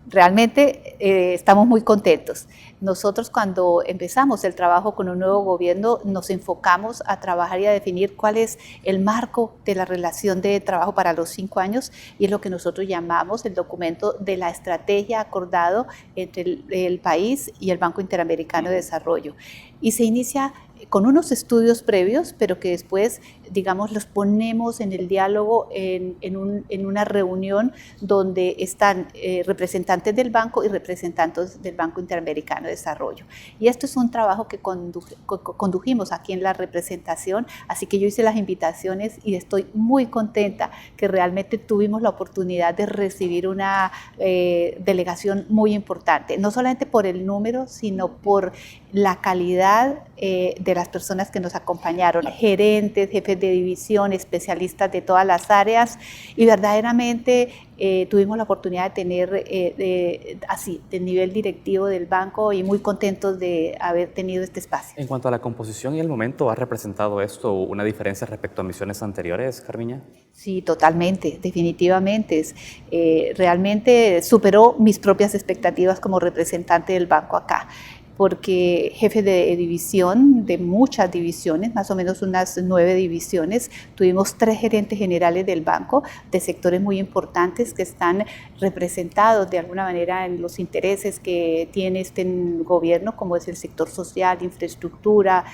Realmente estamos muy contentos. Nosotros cuando empezamos el trabajo con un nuevo gobierno nos enfocamos a trabajar y a definir cuál es el marco de la relación de trabajo para los 5 años y es lo que nosotros llamamos el documento de la estrategia acordado entre el país y el Banco Interamericano de Desarrollo. Y se inicia con unos estudios previos, pero que después, digamos, los ponemos en el diálogo en una reunión donde están representantes del banco y representantes del Banco Interamericano de Desarrollo. Y esto es un trabajo que condujimos aquí en la representación, así que yo hice las invitaciones y estoy muy contenta que realmente tuvimos la oportunidad de recibir una delegación muy importante, no solamente por el número, sino por la calidad de las personas que nos acompañaron, gerentes, jefes de división, especialistas de todas las áreas, y verdaderamente tuvimos la oportunidad de tener así, del nivel directivo del banco, y muy contentos de haber tenido este espacio. En cuanto a la composición y el momento, ¿ha representado esto una diferencia respecto a misiones anteriores, Carmiña? Sí, totalmente, definitivamente. Realmente superó mis propias expectativas como representante del banco acá, porque jefes de división, de muchas divisiones, más o menos unas 9 divisiones, tuvimos 3 gerentes generales del banco de sectores muy importantes que están representados de alguna manera en los intereses que tiene este gobierno, como es el sector social, infraestructura,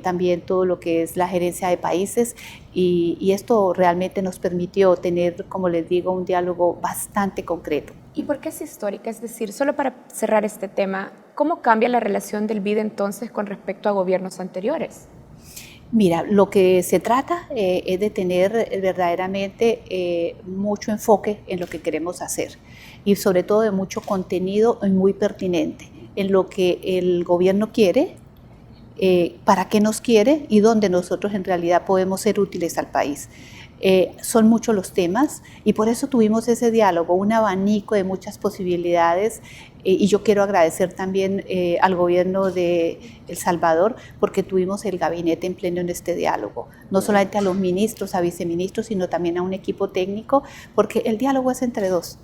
también todo lo que es la gerencia de países, y esto realmente nos permitió tener, como les digo, un diálogo bastante concreto. ¿Y por qué es histórica? Es decir, solo para cerrar este tema, ¿cómo cambia la relación del BID entonces con respecto a gobiernos anteriores? Mira, lo que se trata es de tener verdaderamente mucho enfoque en lo que queremos hacer y sobre todo de mucho contenido muy pertinente en lo que el gobierno quiere, para qué nos quiere y dónde nosotros en realidad podemos ser útiles al país. Son muchos los temas y por eso tuvimos ese diálogo, un abanico de muchas posibilidades, y yo quiero agradecer también al gobierno de El Salvador porque tuvimos el gabinete en pleno en este diálogo, no solamente a los ministros, a viceministros, sino también a un equipo técnico, porque el diálogo es entre dos.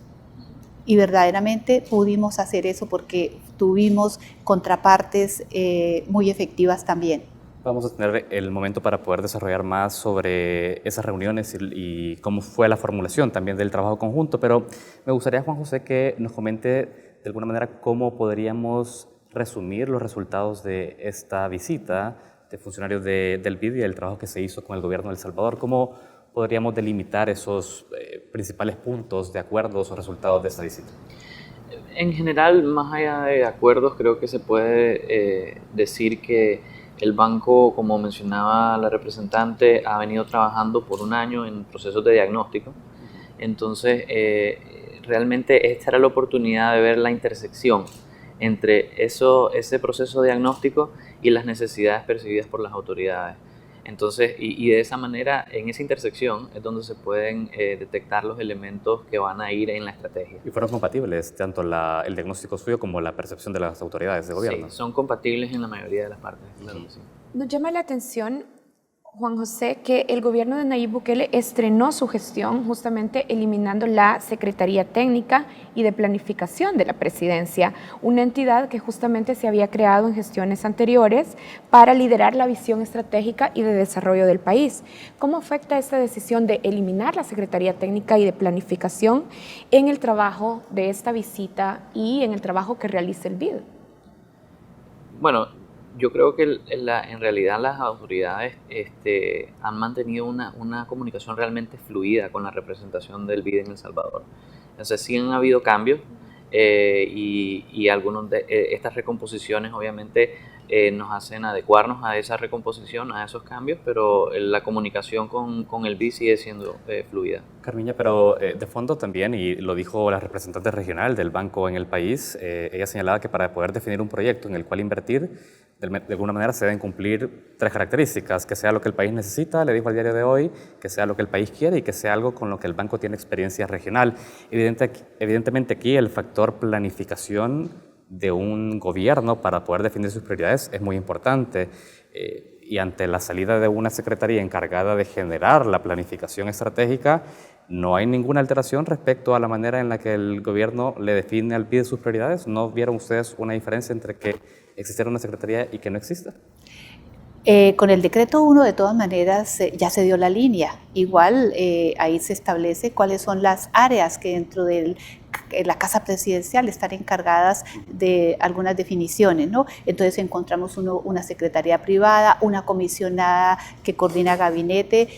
Y verdaderamente pudimos hacer eso porque tuvimos contrapartes muy efectivas también. Vamos a tener el momento para poder desarrollar más sobre esas reuniones y cómo fue la formulación también del trabajo conjunto, pero me gustaría, Juan José, que nos comente de alguna manera cómo podríamos resumir los resultados de esta visita funcionarios del BID y del trabajo que se hizo con el gobierno de El Salvador. ¿Cómo podríamos delimitar esos principales puntos de acuerdos o resultados de esta visita? En general, más allá de acuerdos, creo que se puede decir que el banco, como mencionaba la representante, ha venido trabajando por un año en procesos de diagnóstico. Entonces, realmente esta era la oportunidad de ver la intersección entre ese proceso diagnóstico y las necesidades percibidas por las autoridades. Entonces, y de esa manera, en esa intersección es donde se pueden detectar los elementos que van a ir en la estrategia. ¿Y fueron compatibles tanto el diagnóstico suyo como la percepción de las autoridades de gobierno? Sí, son compatibles en la mayoría de las partes, claro que sí. Nos llama la atención, Juan José, que el gobierno de Nayib Bukele estrenó su gestión justamente eliminando la Secretaría Técnica y de Planificación de la Presidencia, una entidad que justamente se había creado en gestiones anteriores para liderar la visión estratégica y de desarrollo del país. ¿Cómo afecta esta decisión de eliminar la Secretaría Técnica y de Planificación en el trabajo de esta visita y en el trabajo que realiza el BID? Bueno, yo creo que en realidad las autoridades han mantenido una comunicación realmente fluida con la representación del BID en El Salvador. Entonces sí han habido cambios y algunos de estas recomposiciones obviamente nos hacen adecuarnos a esa recomposición, a esos cambios, pero la comunicación con el BID sigue siendo fluida. Carmiña, pero de fondo también, y lo dijo la representante regional del banco en el país, ella señalaba que para poder definir un proyecto en el cual invertir, de alguna manera se deben cumplir 3 características: que sea lo que el país necesita, le dijo al diario de hoy, que sea lo que el país quiere y que sea algo con lo que el banco tiene experiencia regional. Evidentemente aquí el factor planificación de un gobierno para poder definir sus prioridades es muy importante. Y ante la salida de una secretaría encargada de generar la planificación estratégica, no hay ninguna alteración respecto a la manera en la que el gobierno le define al BID sus prioridades. ¿No vieron ustedes una diferencia entre que existiera una secretaría y que no exista? Con el decreto 1, de todas maneras, ya se dio la línea. Igual ahí se establece cuáles son las áreas que dentro de la Casa Presidencial están encargadas de algunas definiciones, ¿no? Entonces encontramos una secretaría privada, una comisionada que coordina gabinete,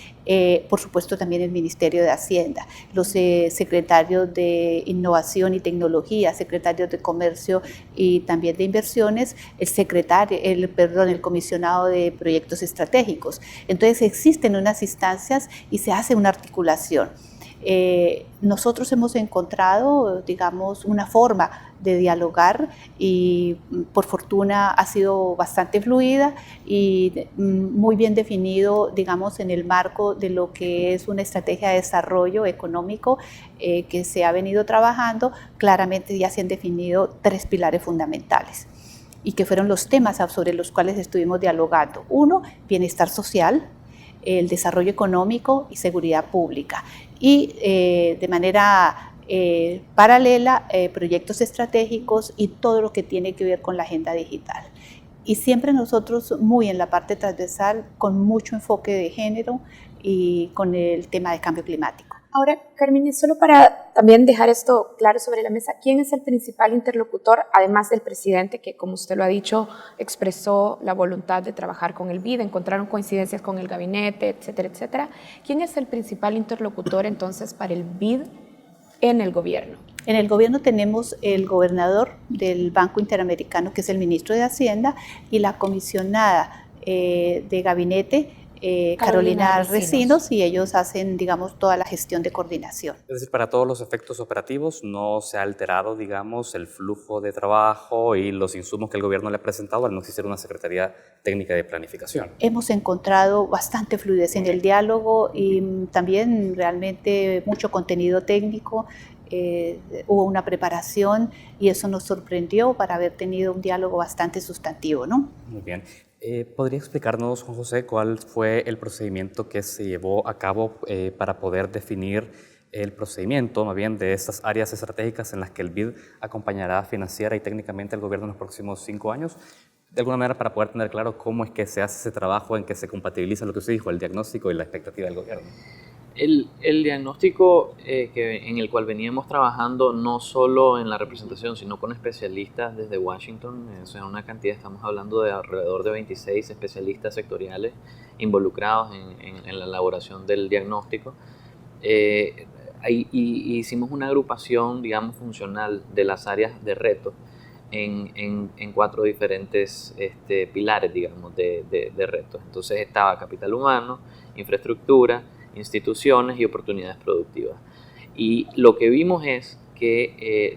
por supuesto también el Ministerio de Hacienda, los secretarios de Innovación y Tecnología, secretarios de Comercio y también de Inversiones, el comisionado de Proyectos Estratégicos. Entonces existen unas instancias y se hace una articulación. Nosotros hemos encontrado, digamos, una forma de dialogar y por fortuna ha sido bastante fluida y muy bien definido, digamos, en el marco de lo que es una estrategia de desarrollo económico que se ha venido trabajando. Claramente ya se han definido 3 pilares fundamentales y que fueron los temas sobre los cuales estuvimos dialogando. 1, bienestar social, el desarrollo económico y seguridad pública. Y de manera paralela, proyectos estratégicos y todo lo que tiene que ver con la agenda digital. Y siempre nosotros muy en la parte transversal, con mucho enfoque de género y con el tema de cambio climático. Ahora, Carmine, solo para también dejar esto claro sobre la mesa, ¿quién es el principal interlocutor, además del presidente, que como usted lo ha dicho, expresó la voluntad de trabajar con el BID, encontraron coincidencias con el gabinete, etcétera, etcétera? ¿Quién es el principal interlocutor entonces para el BID en el gobierno? En el gobierno tenemos el gobernador del Banco Interamericano, que es el ministro de Hacienda, y la comisionada de gabinete, Carolina Recinos, y ellos hacen, digamos, toda la gestión de coordinación. Es decir, para todos los efectos operativos no se ha alterado, digamos, el flujo de trabajo y los insumos que el gobierno le ha presentado al no existir una Secretaría Técnica de Planificación. Hemos encontrado bastante fluidez en el diálogo y también realmente mucho contenido técnico. Hubo una preparación y eso nos sorprendió para haber tenido un diálogo bastante sustantivo, ¿no? Muy bien. ¿Podría explicarnos, Juan José, cuál fue el procedimiento que se llevó a cabo para poder definir el procedimiento, más bien, de estas áreas estratégicas en las que el BID acompañará financiera y técnicamente al gobierno en los próximos 5 años? De alguna manera, para poder tener claro cómo es que se hace ese trabajo en que se compatibiliza lo que usted dijo, el diagnóstico y la expectativa del gobierno. El diagnóstico en el cual veníamos trabajando no solo en la representación, sino con especialistas desde Washington, o sea, una cantidad, estamos hablando de alrededor de 26 especialistas sectoriales involucrados en la elaboración del diagnóstico. Hicimos una agrupación, digamos, funcional de las áreas de retos en 4 diferentes pilares, digamos, de retos. Entonces estaba capital humano, infraestructura, instituciones y oportunidades productivas. Y lo que vimos es que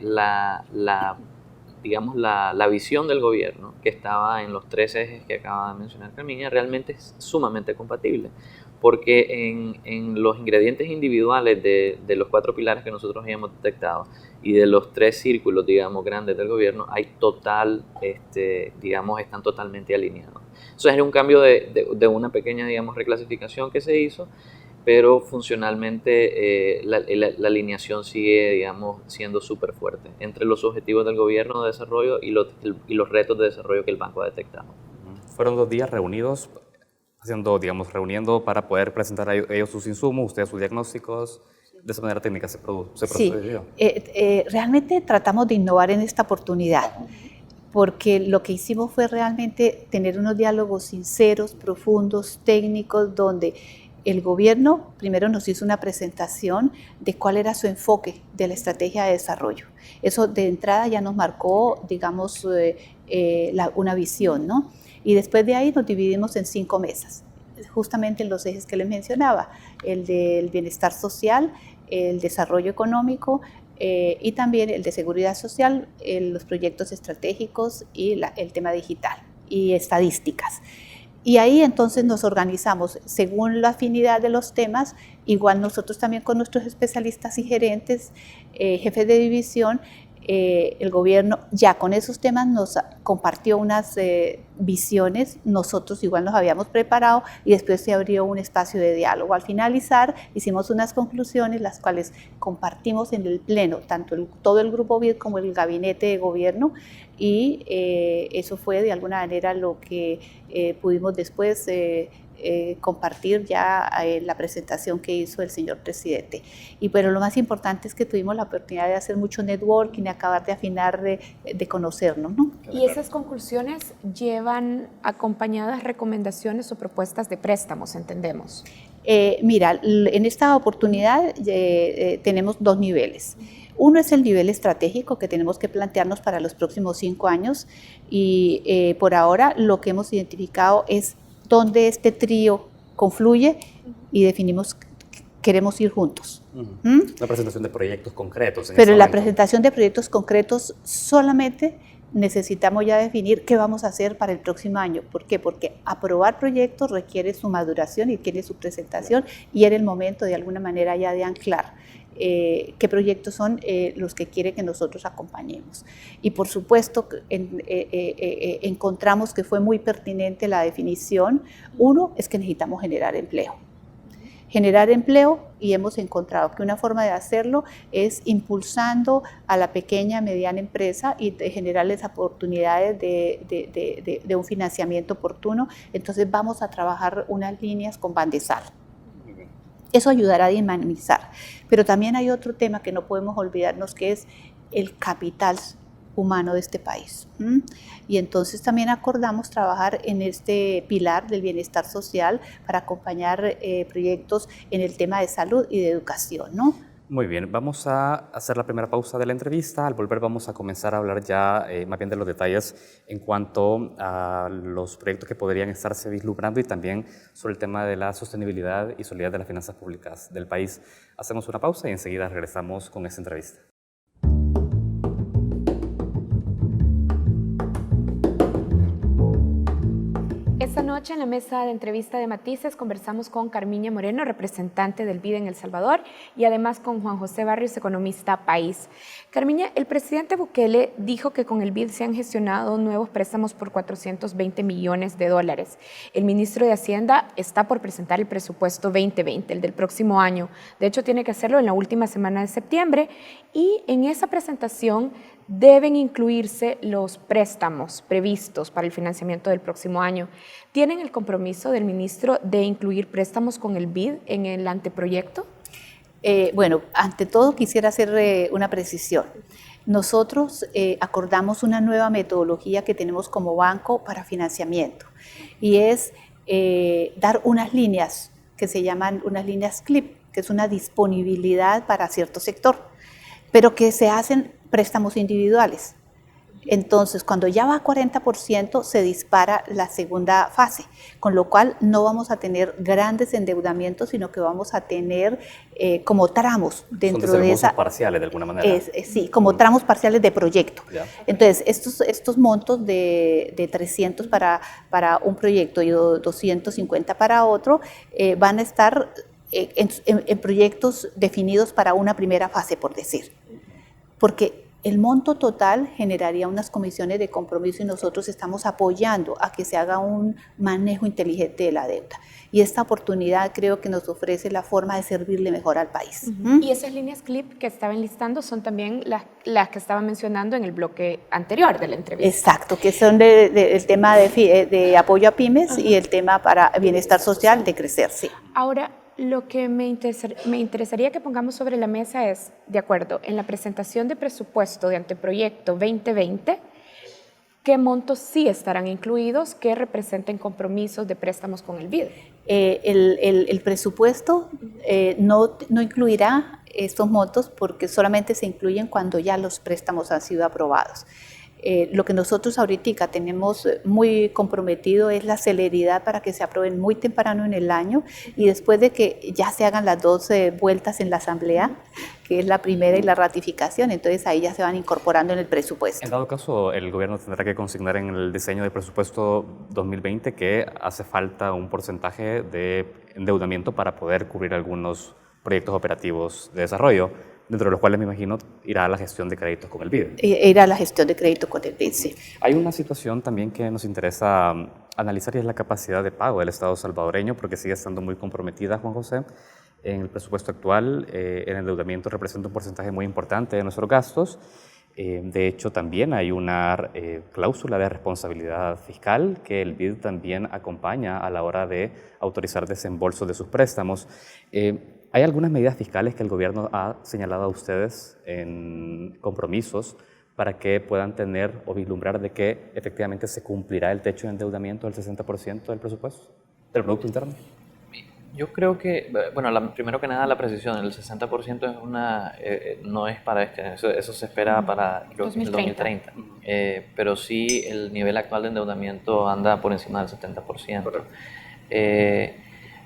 digamos, la visión del gobierno, que estaba en los 3 ejes que acaba de mencionar Carmiña, realmente es sumamente compatible, porque en los ingredientes individuales de los 4 pilares que nosotros habíamos detectado y de los 3 círculos, digamos, grandes del gobierno, hay digamos, están totalmente alineados. Eso es un cambio de una pequeña, digamos, reclasificación que se hizo, pero funcionalmente la alineación sigue, digamos, siendo súper fuerte entre los objetivos del gobierno de desarrollo y los retos de desarrollo que el banco ha detectado. Fueron 2 días reunidos, reuniendo para poder presentar a ellos sus insumos, ustedes sus diagnósticos. De esa manera técnica se procedió. Sí, realmente tratamos de innovar en esta oportunidad, porque lo que hicimos fue realmente tener unos diálogos sinceros, profundos, técnicos, donde el gobierno primero nos hizo una presentación de cuál era su enfoque de la estrategia de desarrollo. Eso de entrada ya nos marcó, digamos, una visión, ¿no? Y después de ahí nos dividimos en 5 mesas, justamente en los ejes que les mencionaba, el del bienestar social, el desarrollo económico y también el de seguridad social, los proyectos estratégicos y el tema digital y estadísticas. Y ahí entonces nos organizamos según la afinidad de los temas, igual nosotros también con nuestros especialistas y gerentes, jefes de división, el gobierno ya con esos temas nos compartió unas visiones, nosotros igual nos habíamos preparado y después se abrió un espacio de diálogo. Al finalizar hicimos unas conclusiones las cuales compartimos en el pleno, tanto todo el grupo BID como el gabinete de gobierno, y eso fue de alguna manera lo que pudimos después compartir ya la presentación que hizo el señor presidente. Pero lo más importante es que tuvimos la oportunidad de hacer mucho networking y acabar de afinar, de conocernos, ¿no? ¿Y esas conclusiones llevan acompañadas recomendaciones o propuestas de préstamos, entendemos? Mira, en esta oportunidad tenemos 2 niveles. Uno es el nivel estratégico que tenemos que plantearnos para los próximos 5 años y por ahora lo que hemos identificado es dónde este trío confluye y definimos queremos ir juntos. La presentación de proyectos concretos. Pero la presentación de proyectos concretos solamente necesitamos ya definir qué vamos a hacer para el próximo año. ¿Por qué? Porque aprobar proyectos requiere su maduración y requiere su presentación y era el momento de alguna manera ya de anclar qué proyectos son los que quiere que nosotros acompañemos. Y por supuesto encontramos que fue muy pertinente la definición. Uno es que necesitamos generar empleo. Generar empleo, y hemos encontrado que una forma de hacerlo es impulsando a la pequeña, mediana empresa y de generarles oportunidades de un financiamiento oportuno. Entonces vamos a trabajar unas líneas con Bandesal. Eso ayudará a dinamizar. Pero también hay otro tema que no podemos olvidarnos, que es el capital humano de este país. Y entonces también acordamos trabajar en este pilar del bienestar social para acompañar proyectos en el tema de salud y de educación, ¿no? Muy bien, vamos a hacer la primera pausa de la entrevista. Al volver vamos a comenzar a hablar ya más bien de los detalles en cuanto a los proyectos que podrían estarse vislumbrando y también sobre el tema de la sostenibilidad y solidez de las finanzas públicas del país. Hacemos una pausa y enseguida regresamos con esta entrevista. Esta noche en la mesa de entrevista de Matices conversamos con Carmiña Moreno, representante del BID en El Salvador, y además con Juan José Barrios, economista país. Carmiña, el presidente Bukele dijo que con el BID se han gestionado nuevos préstamos por $420 millones. El ministro de Hacienda está por presentar el presupuesto 2020, el del próximo año. De hecho, tiene que hacerlo en la última semana de septiembre, y en esa presentación deben incluirse los préstamos previstos para el financiamiento del próximo año. ¿Tienen el compromiso del ministro de incluir préstamos con el BID en el anteproyecto? Bueno, ante todo quisiera hacer una precisión. Nosotros acordamos una nueva metodología que tenemos como banco para financiamiento y es dar unas líneas que se llaman unas líneas CLIP, que es una disponibilidad para cierto sector, pero que se hacen préstamos individuales. Entonces, cuando ya va a 40%, se dispara la segunda fase, con lo cual no vamos a tener grandes endeudamientos, sino que vamos a tener como tramos dentro de esa... parciales, de alguna manera. Sí, como tramos parciales de proyecto. Ya. Entonces, estos montos de 300 para un proyecto y 250 para otro van a estar en proyectos definidos para una primera fase, por decir. Porque el monto total generaría unas comisiones de compromiso y nosotros estamos apoyando a que se haga un manejo inteligente de la deuda. Y esta oportunidad creo que nos ofrece la forma de servirle mejor al país. Y esas líneas CLIP que estaba enlistando son también las que estaba mencionando en el bloque anterior de la entrevista. Exacto, que son el tema de apoyo a pymes y el tema para bienestar social de crecer, sí. Ahora, lo que me interesaría que pongamos sobre la mesa es, de acuerdo, en la presentación de presupuesto de anteproyecto 2020, ¿qué montos sí estarán incluidos que representen compromisos de préstamos con el BID? El presupuesto no incluirá estos montos porque solamente se incluyen cuando ya los préstamos han sido aprobados. Lo que nosotros ahorita tenemos muy comprometido es la celeridad para que se aprueben muy temprano en el año y después de que ya se hagan las 12 vueltas en la Asamblea, que es la primera y la ratificación, entonces ahí ya se van incorporando en el presupuesto. En dado caso, el gobierno tendrá que consignar en el diseño del presupuesto 2020 que hace falta un porcentaje de endeudamiento para poder cubrir algunos proyectos operativos de desarrollo, dentro de los cuales me imagino irá la gestión de créditos con el BID. Irá la gestión de crédito con el BID, sí. Hay una situación también que nos interesa analizar y es la capacidad de pago del Estado salvadoreño, porque sigue estando muy comprometida, Juan José. En el presupuesto actual, el endeudamiento representa un porcentaje muy importante de nuestros gastos. De hecho, también hay una cláusula de responsabilidad fiscal que el BID también acompaña a la hora de autorizar desembolsos de sus préstamos. ¿Hay algunas medidas fiscales que el gobierno ha señalado a ustedes en compromisos para que puedan tener o vislumbrar de que efectivamente se cumplirá el techo de endeudamiento del 60% del presupuesto, del Producto Interno? Yo creo que, bueno, primero que nada la precisión, el 60% es no es para este año, eso se espera para creo, 2030. Pero sí el nivel actual de endeudamiento anda por encima del 70%.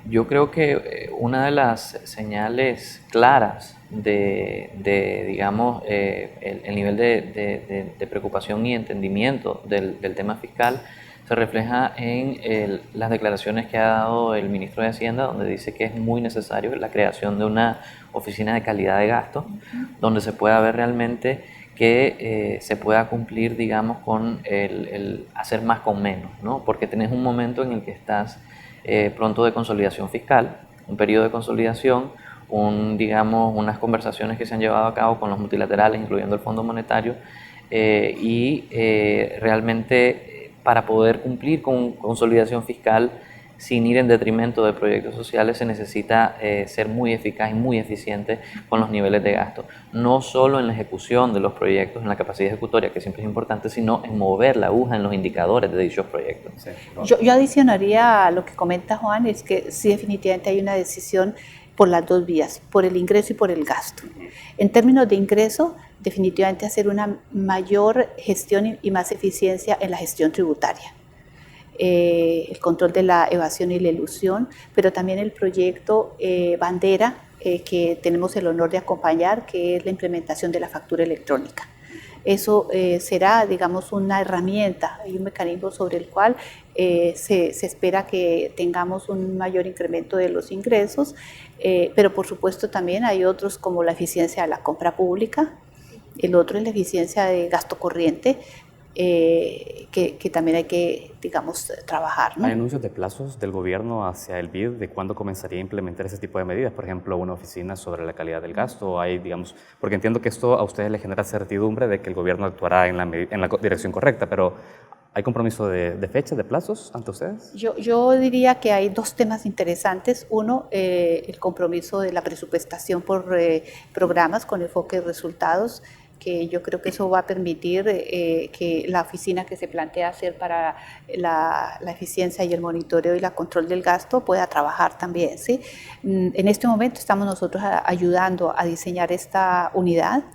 Yo creo que una de las señales claras de digamos, el nivel de preocupación y entendimiento del tema fiscal se refleja en las declaraciones que ha dado el ministro de Hacienda, donde dice que es muy necesario la creación de una oficina de calidad de gasto, donde se pueda ver realmente que se pueda cumplir, digamos, con el hacer más con menos, ¿no? Porque tenés un momento en el que estás pronto de consolidación fiscal, un periodo de consolidación, digamos, unas conversaciones que se han llevado a cabo con los multilaterales, incluyendo el Fondo Monetario, y realmente para poder cumplir con consolidación fiscal sin ir en detrimento de proyectos sociales se necesita ser muy eficaz y muy eficiente con los niveles de gasto, no solo en la ejecución de los proyectos, en la capacidad ejecutoria, que siempre es importante, sino en mover la aguja en los indicadores de dichos proyectos. Sí. Yo adicionaría a lo que comenta Juan, es que sí definitivamente hay una decisión por las dos vías, por el ingreso y por el gasto. En términos de ingreso, definitivamente hacer una mayor gestión y más eficiencia en la gestión tributaria. El control de la evasión y la elusión, pero también el proyecto bandera que tenemos el honor de acompañar, que es la implementación de la factura electrónica. Eso será, digamos, una herramienta y un mecanismo sobre el cual se espera que tengamos un mayor incremento de los ingresos, pero por supuesto también hay otros como la eficiencia de la compra pública, el otro es la eficiencia de gasto corriente, que también hay que, digamos, trabajar, ¿no? ¿Hay anuncios de plazos del gobierno hacia el BID de cuándo comenzaría a implementar ese tipo de medidas? Por ejemplo, una oficina sobre la calidad del gasto. Hay, digamos, porque entiendo que esto a ustedes les genera certidumbre de que el gobierno actuará en la dirección correcta, pero ¿hay compromiso de fecha, de plazos ante ustedes? Yo diría que hay dos temas interesantes. Uno, el compromiso de la presupuestación por programas con enfoque de resultados, que yo creo que eso va a permitir que la oficina que se plantea hacer para la eficiencia y el monitoreo y la control del gasto pueda trabajar también, ¿sí? En este momento estamos nosotros ayudando a diseñar esta unidad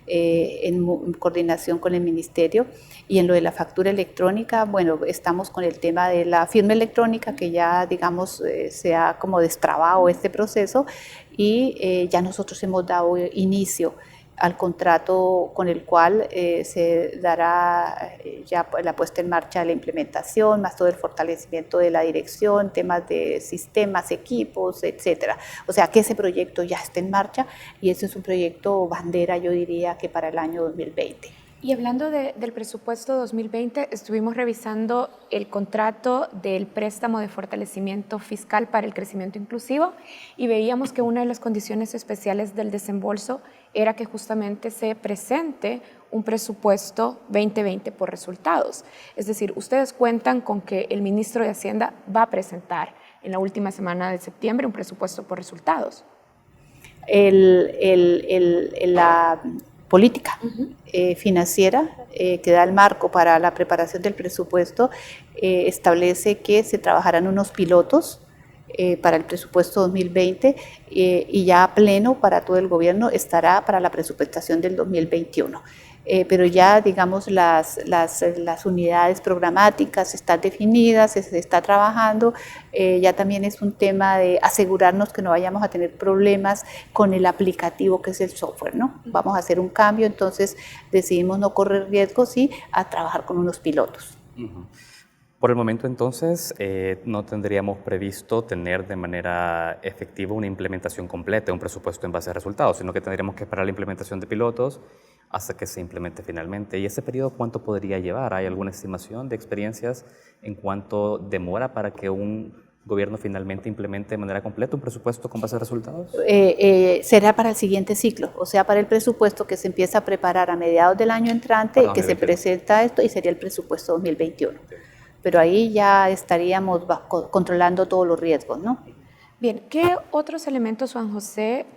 en coordinación con el ministerio. Y en lo de la factura electrónica, bueno, estamos con el tema de la firma electrónica, que ya, digamos, se ha como destrabado este proceso, y ya nosotros hemos dado inicio al contrato con el cual se dará ya la puesta en marcha de la implementación, más todo el fortalecimiento de la dirección, temas de sistemas, equipos, etcétera. O sea que ese proyecto ya está en marcha y ese es un proyecto bandera, yo diría, que para el año 2020. Y hablando del presupuesto 2020, estuvimos revisando el contrato del préstamo de fortalecimiento fiscal para el crecimiento inclusivo y veíamos que una de las condiciones especiales del desembolso era que justamente se presente un presupuesto 2020 por resultados. Es decir, ustedes cuentan con que el ministro de Hacienda va a presentar en la última semana de septiembre un presupuesto por resultados. La política financiera que da el marco para la preparación del presupuesto establece que se trabajarán unos pilotos para el presupuesto 2020 y ya a pleno para todo el gobierno estará para la presupuestación del 2021. Pero ya, digamos, las unidades programáticas están definidas, se está trabajando, ya también es un tema de asegurarnos que no vayamos a tener problemas con el aplicativo que es el software, ¿no? Vamos a hacer un cambio, entonces decidimos no correr riesgos y a trabajar con unos pilotos. Por el momento, entonces, no tendríamos previsto tener de manera efectiva una implementación completa, un presupuesto en base a resultados, sino que tendríamos que esperar la implementación de pilotos hasta que se implemente finalmente. ¿Y ese periodo cuánto podría llevar? ¿Hay alguna estimación de experiencias en cuánto demora para que un gobierno finalmente implemente de manera completa un presupuesto con base a resultados? Será para el siguiente ciclo, o sea, para el presupuesto que se empieza a preparar a mediados del año entrante, que se presenta esto y sería el presupuesto 2021. Pero ahí ya estaríamos controlando todos los riesgos, ¿no? Bien, ¿qué otros elementos, Juan José,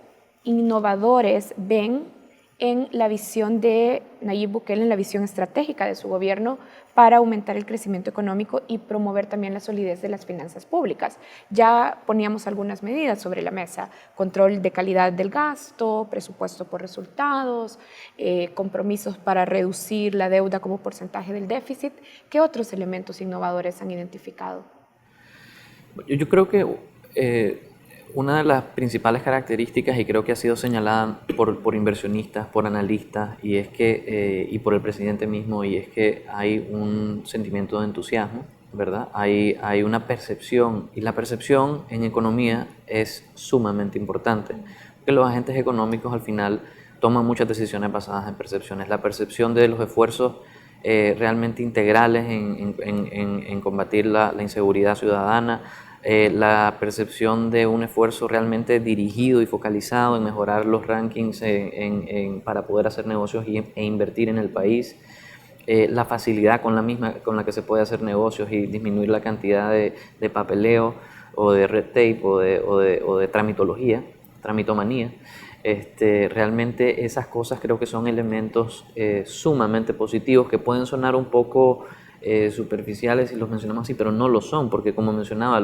innovadores ven en la visión de Nayib Bukele, en la visión estratégica de su gobierno para aumentar el crecimiento económico y promover también la solidez de las finanzas públicas? Ya poníamos algunas medidas sobre la mesa: control de calidad del gasto, presupuesto por resultados, compromisos para reducir la deuda como porcentaje del déficit. ¿Qué otros elementos innovadores han identificado? Yo creo que una de las principales características, y creo que ha sido señalada por inversionistas, por analistas, y es que, y por el presidente mismo, y es que hay un sentimiento de entusiasmo, ¿verdad? Hay una percepción, y la percepción en economía es sumamente importante, porque los agentes económicos al final toman muchas decisiones basadas en percepciones. La percepción de los esfuerzos realmente integrales en combatir la inseguridad ciudadana, la percepción de un esfuerzo realmente dirigido y focalizado en mejorar los rankings para poder hacer negocios e invertir en el país, la facilidad con la que se puede hacer negocios y disminuir la cantidad de papeleo o de red tape o de tramitomanía. Realmente esas cosas creo que son elementos sumamente positivos que pueden sonar un poco superficiales si los mencionamos así, pero no lo son, porque como mencionaba,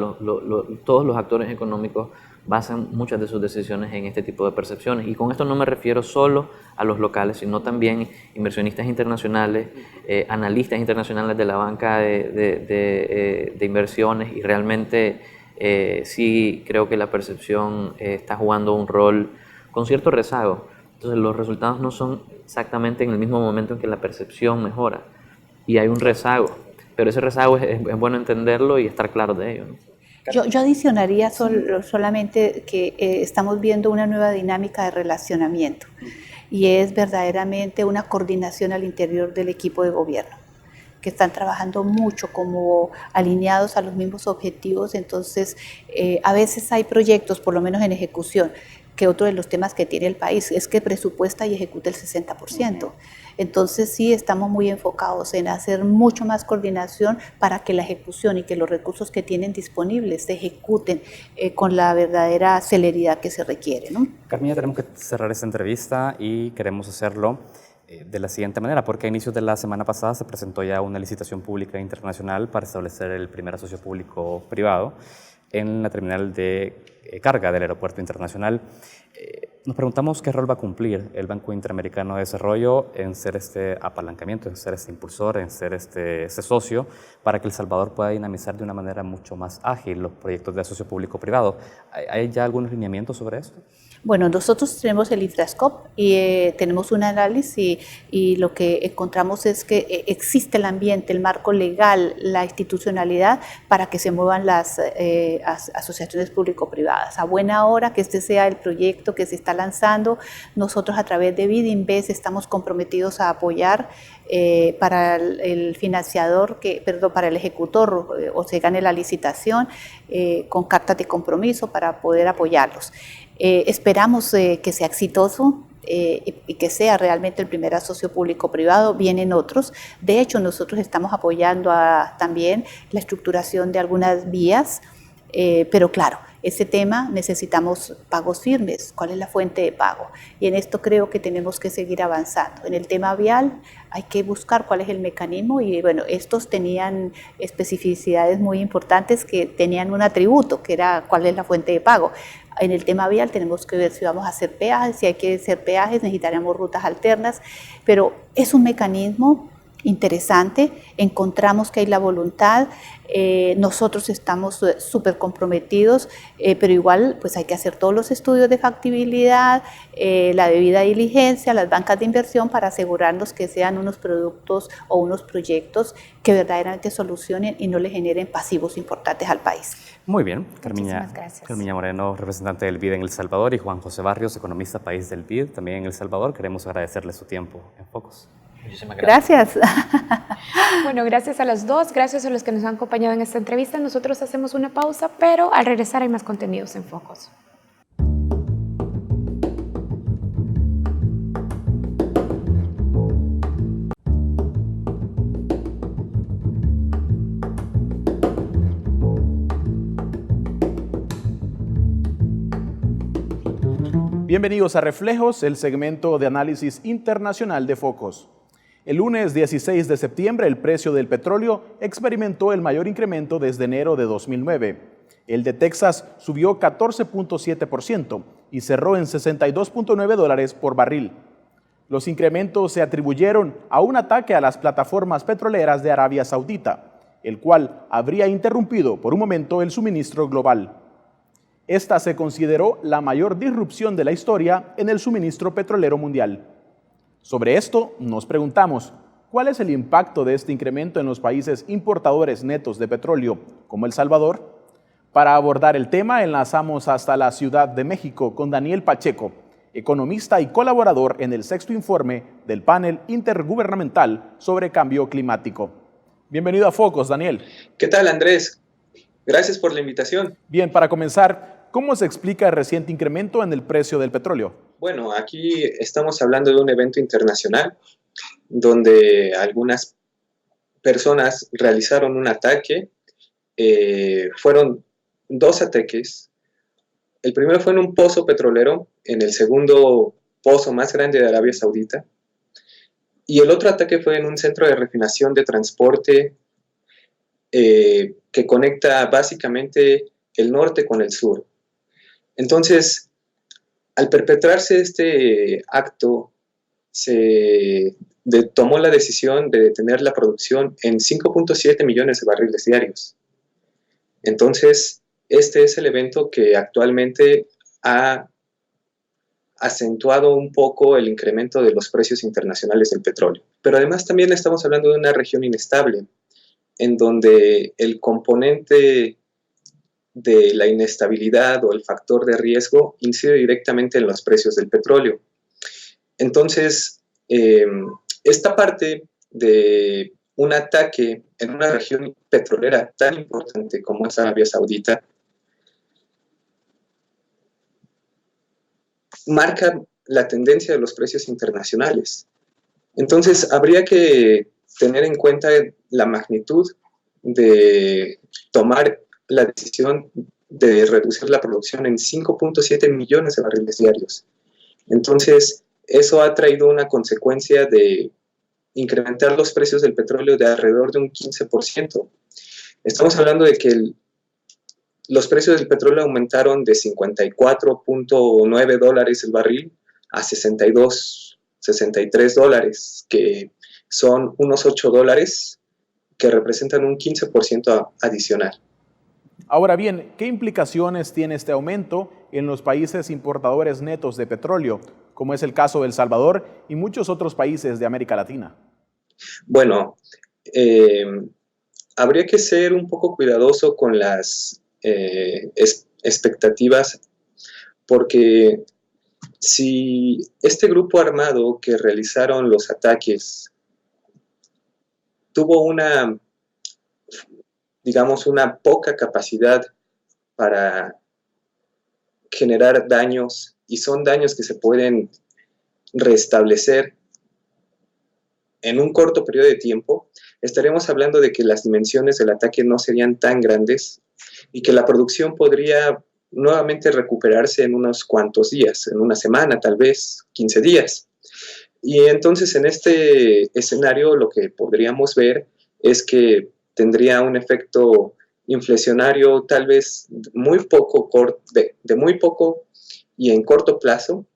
todos los actores económicos basan muchas de sus decisiones en este tipo de percepciones, y con esto no me refiero solo a los locales, sino también inversionistas internacionales, analistas internacionales de la banca de inversiones, y realmente sí creo que la percepción está jugando un rol con cierto rezago. Entonces los resultados no son exactamente en el mismo momento en que la percepción mejora, y hay un rezago, pero ese rezago es bueno entenderlo y estar claro de ello, ¿no? Yo adicionaría solamente que estamos viendo una nueva dinámica de relacionamiento, y es verdaderamente una coordinación al interior del equipo de gobierno. que están trabajando mucho como alineados a los mismos objetivos. Entonces, a veces hay proyectos, por lo menos en ejecución, que otro de los temas que tiene el país es que presupuesta y ejecuta el 60%. Entonces sí estamos muy enfocados en hacer mucho más coordinación para que la ejecución y que los recursos que tienen disponibles se ejecuten con la verdadera celeridad que se requiere, ¿no? Carmina, tenemos que cerrar esta entrevista y queremos hacerlo de la siguiente manera, porque a inicios de la semana pasada se presentó ya una licitación pública internacional para establecer el primer asocio público-privado en la terminal de carga del Aeropuerto Internacional. Nos preguntamos qué rol va a cumplir el Banco Interamericano de Desarrollo en ser este apalancamiento, en ser este impulsor, en ser este socio, para que El Salvador pueda dinamizar de una manera mucho más ágil los proyectos de asocio público-privado. ¿Hay ya algunos lineamientos sobre esto? Bueno, nosotros tenemos el Infrascope y tenemos un análisis y lo que encontramos es que existe el ambiente, el marco legal, la institucionalidad para que se muevan las asociaciones público-privadas. A buena hora que este sea el proyecto que se está lanzando, nosotros a través de BIDINVEST estamos comprometidos a apoyar para el financiador, para el ejecutor o se gane la licitación con cartas de compromiso para poder apoyarlos. Esperamos que sea exitoso y que sea realmente el primer asocio público-privado. Vienen otros. De hecho, nosotros estamos apoyando también la estructuración de algunas vías, pero claro, ese tema necesitamos pagos firmes. ¿Cuál es la fuente de pago? Y en esto creo que tenemos que seguir avanzando. En el tema vial hay que buscar cuál es el mecanismo y bueno, estos tenían especificidades muy importantes que tenían un atributo, que era cuál es la fuente de pago. En el tema vial tenemos que ver si vamos a hacer peajes, si hay que hacer peajes necesitaremos rutas alternas, pero es un mecanismo interesante, encontramos que hay la voluntad, nosotros estamos súper comprometidos, pero igual pues hay que hacer todos los estudios de factibilidad, la debida diligencia, las bancas de inversión para asegurarnos que sean unos productos o unos proyectos que verdaderamente solucionen y no le generen pasivos importantes al país. Muy bien, Carmina Moreno, representante del BID en El Salvador, y Juan José Barrios, economista país del BID, también en El Salvador. Queremos agradecerle su tiempo en Focus. Muchísimas gracias. Bueno, gracias a las dos, gracias a los que nos han acompañado en esta entrevista. Nosotros hacemos una pausa, pero al regresar hay más contenidos en Focus. Bienvenidos a Reflejos, el segmento de análisis internacional de Focus. El lunes 16 de septiembre, el precio del petróleo experimentó el mayor incremento desde enero de 2009. El de Texas subió 14.7% y cerró en $62.9 por barril. Los incrementos se atribuyeron a un ataque a las plataformas petroleras de Arabia Saudita, el cual habría interrumpido por un momento el suministro global. Esta se consideró la mayor disrupción de la historia en el suministro petrolero mundial. Sobre esto nos preguntamos, ¿cuál es el impacto de este incremento en los países importadores netos de petróleo, como El Salvador? Para abordar el tema, enlazamos hasta la Ciudad de México con Daniel Pacheco, economista y colaborador en el 6º informe del panel intergubernamental sobre cambio climático. Bienvenido a Focus, Daniel. ¿Qué tal, Andrés? Gracias por la invitación. Bien, para comenzar, ¿cómo se explica el reciente incremento en el precio del petróleo? Bueno, aquí estamos hablando de un evento internacional donde algunas personas realizaron un ataque. Fueron 2 ataques. El primero fue en un pozo petrolero, en el segundo pozo más grande de Arabia Saudita. Y el otro ataque fue en un centro de refinación de transporte que conecta básicamente el norte con el sur. Entonces, al perpetrarse este acto, se tomó la decisión de detener la producción en 5.7 millones de barriles diarios. Entonces, este es el evento que actualmente ha acentuado un poco el incremento de los precios internacionales del petróleo. Pero además también estamos hablando de una región inestable, en donde el componente de la inestabilidad o el factor de riesgo incide directamente en los precios del petróleo. Entonces, esta parte de un ataque en una región petrolera tan importante como es Arabia Saudita marca la tendencia de los precios internacionales. Entonces, habría que tener en cuenta la magnitud de tomar la decisión de reducir la producción en 5.7 millones de barriles diarios. Entonces, eso ha traído una consecuencia de incrementar los precios del petróleo de alrededor de un 15%. Estamos hablando de que los precios del petróleo aumentaron de $54.9 el barril a $63, que son unos $8 que representan un 15% adicional. Ahora bien, ¿qué implicaciones tiene este aumento en los países importadores netos de petróleo, como es el caso de El Salvador y muchos otros países de América Latina? Bueno, habría que ser un poco cuidadoso con las expectativas, porque si este grupo armado que realizaron los ataques tuvo una poca capacidad para generar daños, y son daños que se pueden restablecer en un corto periodo de tiempo, estaremos hablando de que las dimensiones del ataque no serían tan grandes y que la producción podría nuevamente recuperarse en unos cuantos días, en una semana, tal vez 15 días. Y entonces en este escenario lo que podríamos ver es que tendría un efecto inflacionario tal vez de muy poco y en corto plazo,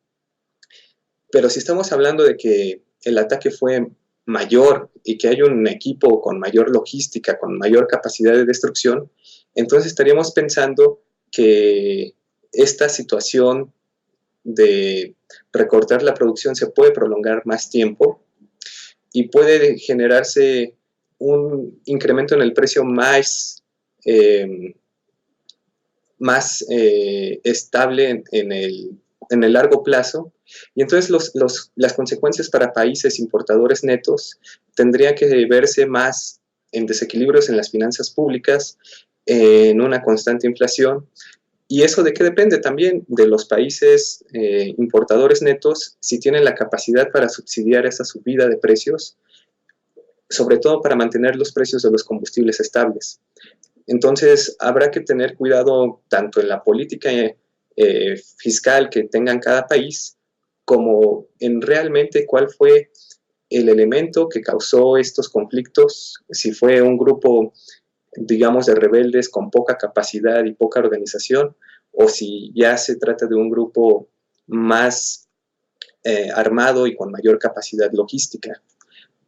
pero si estamos hablando de que el ataque fue mayor y que hay un equipo con mayor logística, con mayor capacidad de destrucción, entonces estaríamos pensando que esta situación de recortar la producción se puede prolongar más tiempo y puede generarse un incremento en el precio más estable en el largo plazo. Y entonces las consecuencias para países importadores netos tendrían que verse más en desequilibrios en las finanzas públicas, en una constante inflación. ¿Y eso de qué depende? También de los países importadores netos, si tienen la capacidad para subsidiar esa subida de precios, sobre todo para mantener los precios de los combustibles estables. Entonces, habrá que tener cuidado tanto en la política fiscal que tengan cada país, como en realmente cuál fue el elemento que causó estos conflictos, si fue un grupo, digamos, de rebeldes con poca capacidad y poca organización, o si ya se trata de un grupo más armado y con mayor capacidad logística.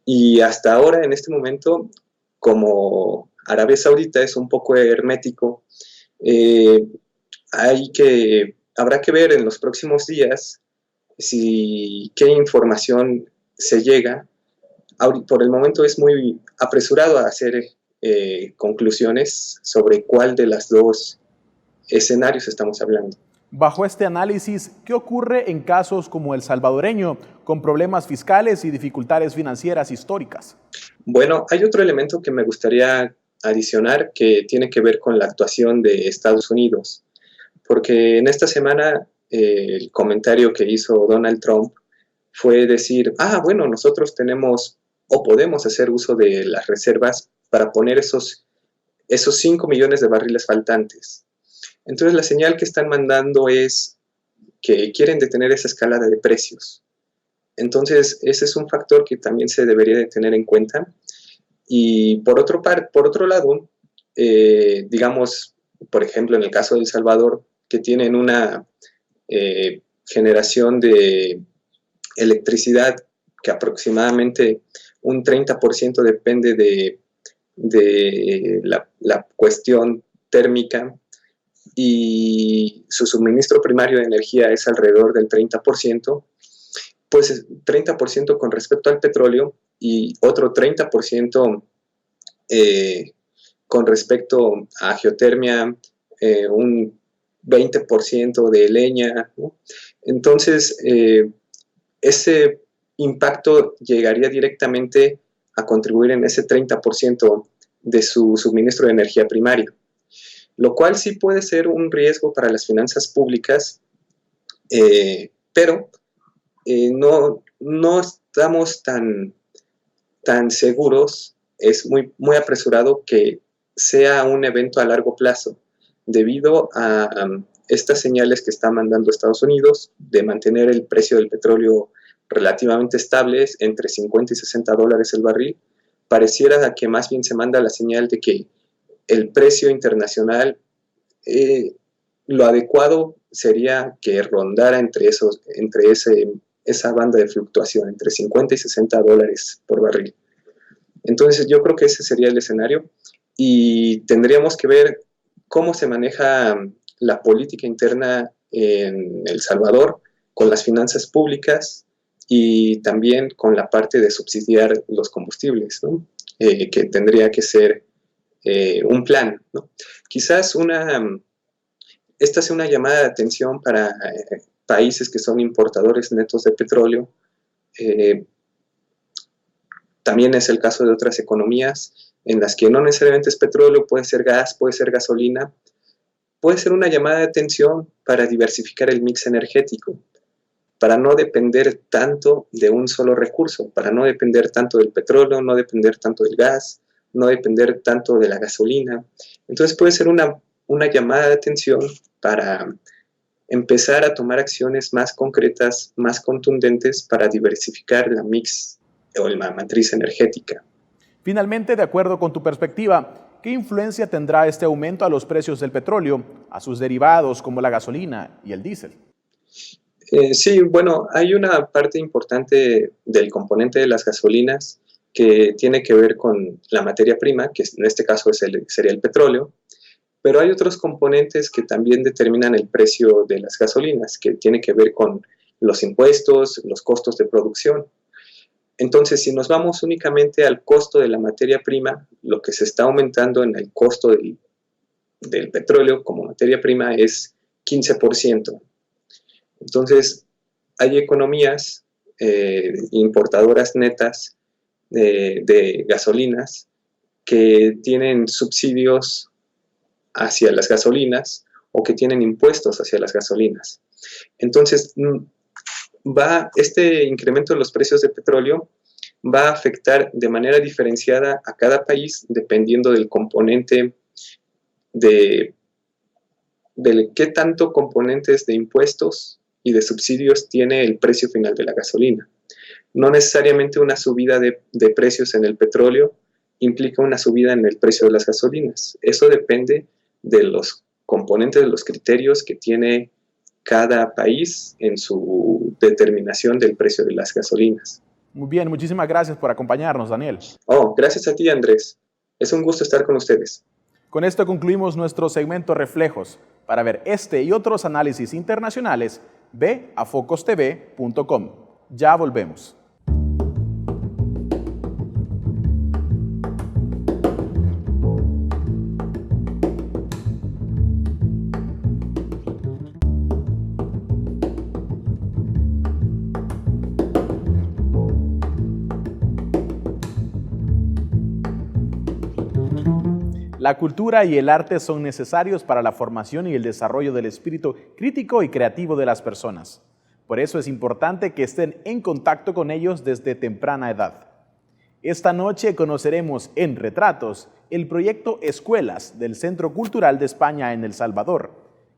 Y hasta ahora, en este momento, como Arabia Saudita es un poco hermético, habrá que ver en los próximos días qué información se llega. Por el momento es muy apresurado a hacer conclusiones sobre cuál de los dos escenarios estamos hablando. Bajo este análisis, ¿qué ocurre en casos como el salvadoreño, con problemas fiscales y dificultades financieras históricas? Bueno, hay otro elemento que me gustaría adicionar que tiene que ver con la actuación de Estados Unidos, porque en esta semana el comentario que hizo Donald Trump fue decir, bueno, nosotros tenemos o podemos hacer uso de las reservas para poner esos 5 millones de barriles faltantes. Entonces la señal que están mandando es que quieren detener esa escalada de precios. Entonces ese es un factor que también se debería de tener en cuenta. Y por otro lado, digamos, por ejemplo, en el caso de El Salvador, que tienen una generación de electricidad que aproximadamente un 30% depende de la cuestión térmica, y su suministro primario de energía es alrededor del 30%, pues 30% con respecto al petróleo y otro 30% con respecto a geotermia, un 20% de leña, ¿no? Entonces, ese impacto llegaría directamente a contribuir en ese 30% de su suministro de energía primario, lo cual sí puede ser un riesgo para las finanzas públicas, pero no estamos tan seguros, es muy apresurado que sea un evento a largo plazo, debido a estas señales que está mandando Estados Unidos de mantener el precio del petróleo relativamente estable entre 50 y 60 dólares el barril. Pareciera que más bien se manda la señal de que el precio internacional, lo adecuado sería que rondara entre esa banda de fluctuación, entre 50 y 60 dólares por barril. Entonces yo creo que ese sería el escenario y tendríamos que ver cómo se maneja la política interna en El Salvador con las finanzas públicas y también con la parte de subsidiar los combustibles, ¿no? Que tendría que ser un plan, ¿no? Quizás esta sea una llamada de atención para países que son importadores netos de petróleo. También es el caso de otras economías en las que no necesariamente es petróleo, puede ser gas, puede ser gasolina. Puede ser una llamada de atención para diversificar el mix energético, para no depender tanto de un solo recurso, para no depender tanto del petróleo, no depender tanto del gas, no depender tanto de la gasolina. Entonces puede ser una llamada de atención para empezar a tomar acciones más concretas, más contundentes para diversificar la mix o la matriz energética. Finalmente, de acuerdo con tu perspectiva, ¿qué influencia tendrá este aumento a los precios del petróleo, a sus derivados como la gasolina y el diésel? Sí, bueno, hay una parte importante del componente de las gasolinas que tiene que ver con la materia prima, que en este caso sería el petróleo, pero hay otros componentes que también determinan el precio de las gasolinas, que tiene que ver con los impuestos, los costos de producción. Entonces, si nos vamos únicamente al costo de la materia prima, lo que se está aumentando en el costo del petróleo como materia prima es 15%. Entonces, hay economías importadoras netas de gasolinas que tienen subsidios hacia las gasolinas o que tienen impuestos hacia las gasolinas. Entonces, este incremento de los precios de petróleo va a afectar de manera diferenciada a cada país dependiendo del componente de qué tanto componentes de impuestos y de subsidios tiene el precio final de la gasolina. No necesariamente una subida de precios en el petróleo implica una subida en el precio de las gasolinas. Eso depende de los componentes, de los criterios que tiene cada país en su determinación del precio de las gasolinas. Muy bien, muchísimas gracias por acompañarnos, Daniel. Gracias a ti, Andrés. Es un gusto estar con ustedes. Con esto concluimos nuestro segmento Reflejos. Para ver este y otros análisis internacionales, ve a focostv.com. Ya volvemos. La cultura y el arte son necesarios para la formación y el desarrollo del espíritu crítico y creativo de las personas. Por eso es importante que estén en contacto con ellos desde temprana edad. Esta noche conoceremos en Retratos el proyecto Escuelas del Centro Cultural de España en El Salvador,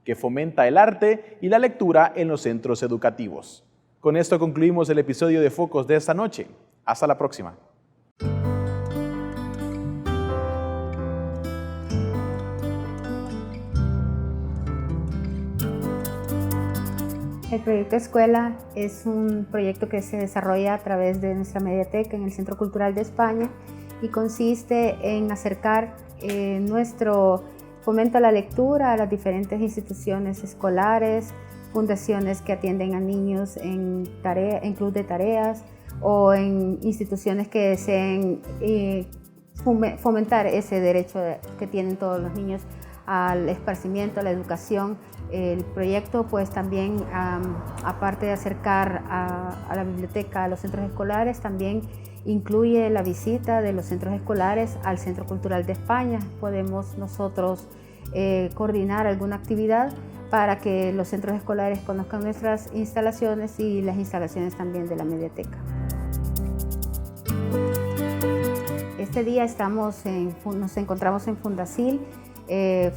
que fomenta el arte y la lectura en los centros educativos. Con esto concluimos el episodio de Focos de esta noche. Hasta la próxima. El proyecto Escuela es un proyecto que se desarrolla a través de nuestra mediateca en el Centro Cultural de España y consiste en acercar nuestro fomento a la lectura a las diferentes instituciones escolares, fundaciones que atienden a niños en club de tareas o en instituciones que deseen fomentar ese derecho que tienen todos los niños al esparcimiento, a la educación, El proyecto pues también, aparte de acercar a la biblioteca a los centros escolares, también incluye la visita de los centros escolares al Centro Cultural de España. Podemos nosotros coordinar alguna actividad para que los centros escolares conozcan nuestras instalaciones y las instalaciones también de la mediateca. Este día nos encontramos en Fundasil.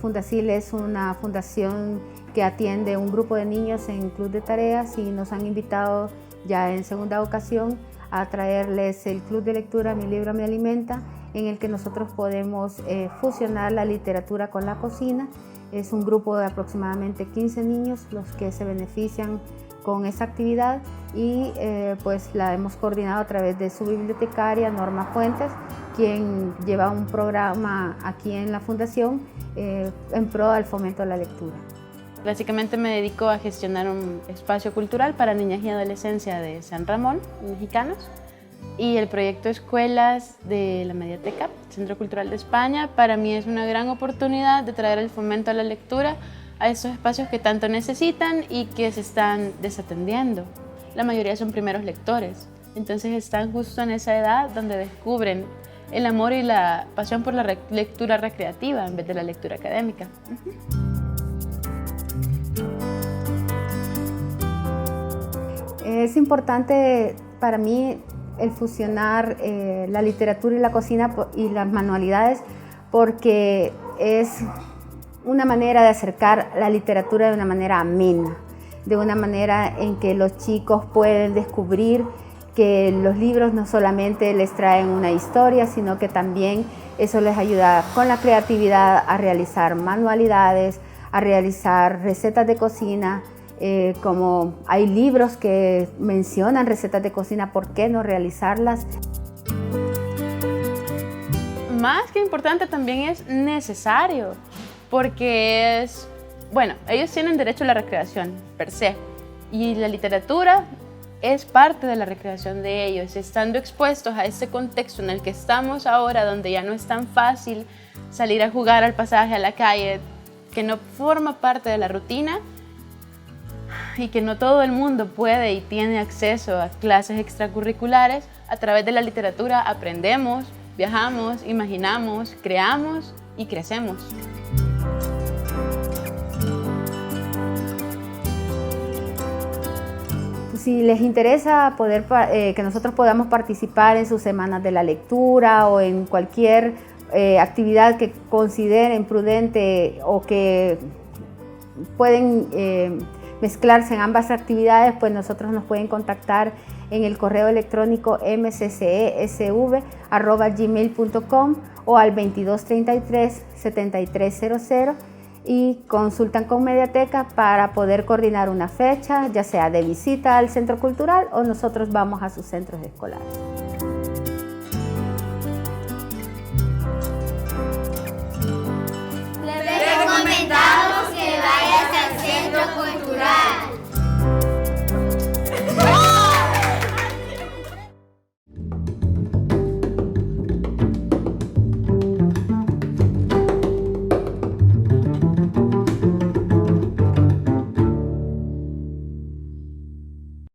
Fundasil es una fundación que atiende un grupo de niños en Club de Tareas y nos han invitado ya en segunda ocasión a traerles el Club de Lectura Mi Libro Me Alimenta, en el que nosotros podemos fusionar la literatura con la cocina. Es un grupo de aproximadamente 15 niños los que se benefician con esa actividad y pues la hemos coordinado a través de su bibliotecaria Norma Fuentes, quien lleva un programa aquí en la fundación en pro al fomento de la lectura. Básicamente me dedico a gestionar un espacio cultural para niñas y adolescencia de San Ramón, mexicanos, y el proyecto Escuelas de la Mediateca, Centro Cultural de España, para mí es una gran oportunidad de traer el fomento a la lectura a estos espacios que tanto necesitan y que se están desatendiendo. La mayoría son primeros lectores, entonces están justo en esa edad donde descubren el amor y la pasión por la lectura recreativa en vez de la lectura académica. Es importante para mí el fusionar la literatura y la cocina y las manualidades, porque es una manera de acercar la literatura de una manera amena, de una manera en que los chicos pueden descubrir que los libros no solamente les traen una historia, sino que también eso les ayuda con la creatividad a realizar manualidades, a realizar recetas de cocina. Como hay libros que mencionan recetas de cocina, ¿por qué no realizarlas? Más que importante también es necesario, porque ellos tienen derecho a la recreación per se, y la literatura es parte de la recreación de ellos. Estando expuestos a este contexto en el que estamos ahora, donde ya no es tan fácil salir a jugar al pasaje, a la calle, que no forma parte de la rutina, y que no todo el mundo puede y tiene acceso a clases extracurriculares, a través de la literatura aprendemos, viajamos, imaginamos, creamos y crecemos. Si les interesa que nosotros podamos participar en sus semanas de la lectura o en cualquier actividad que consideren prudente o que pueden mezclarse en ambas actividades, pues nosotros nos pueden contactar en el correo electrónico mccesv@gmail.com o al 2233-7300 y consultan con Mediateca para poder coordinar una fecha, ya sea de visita al centro cultural o nosotros vamos a sus centros escolares.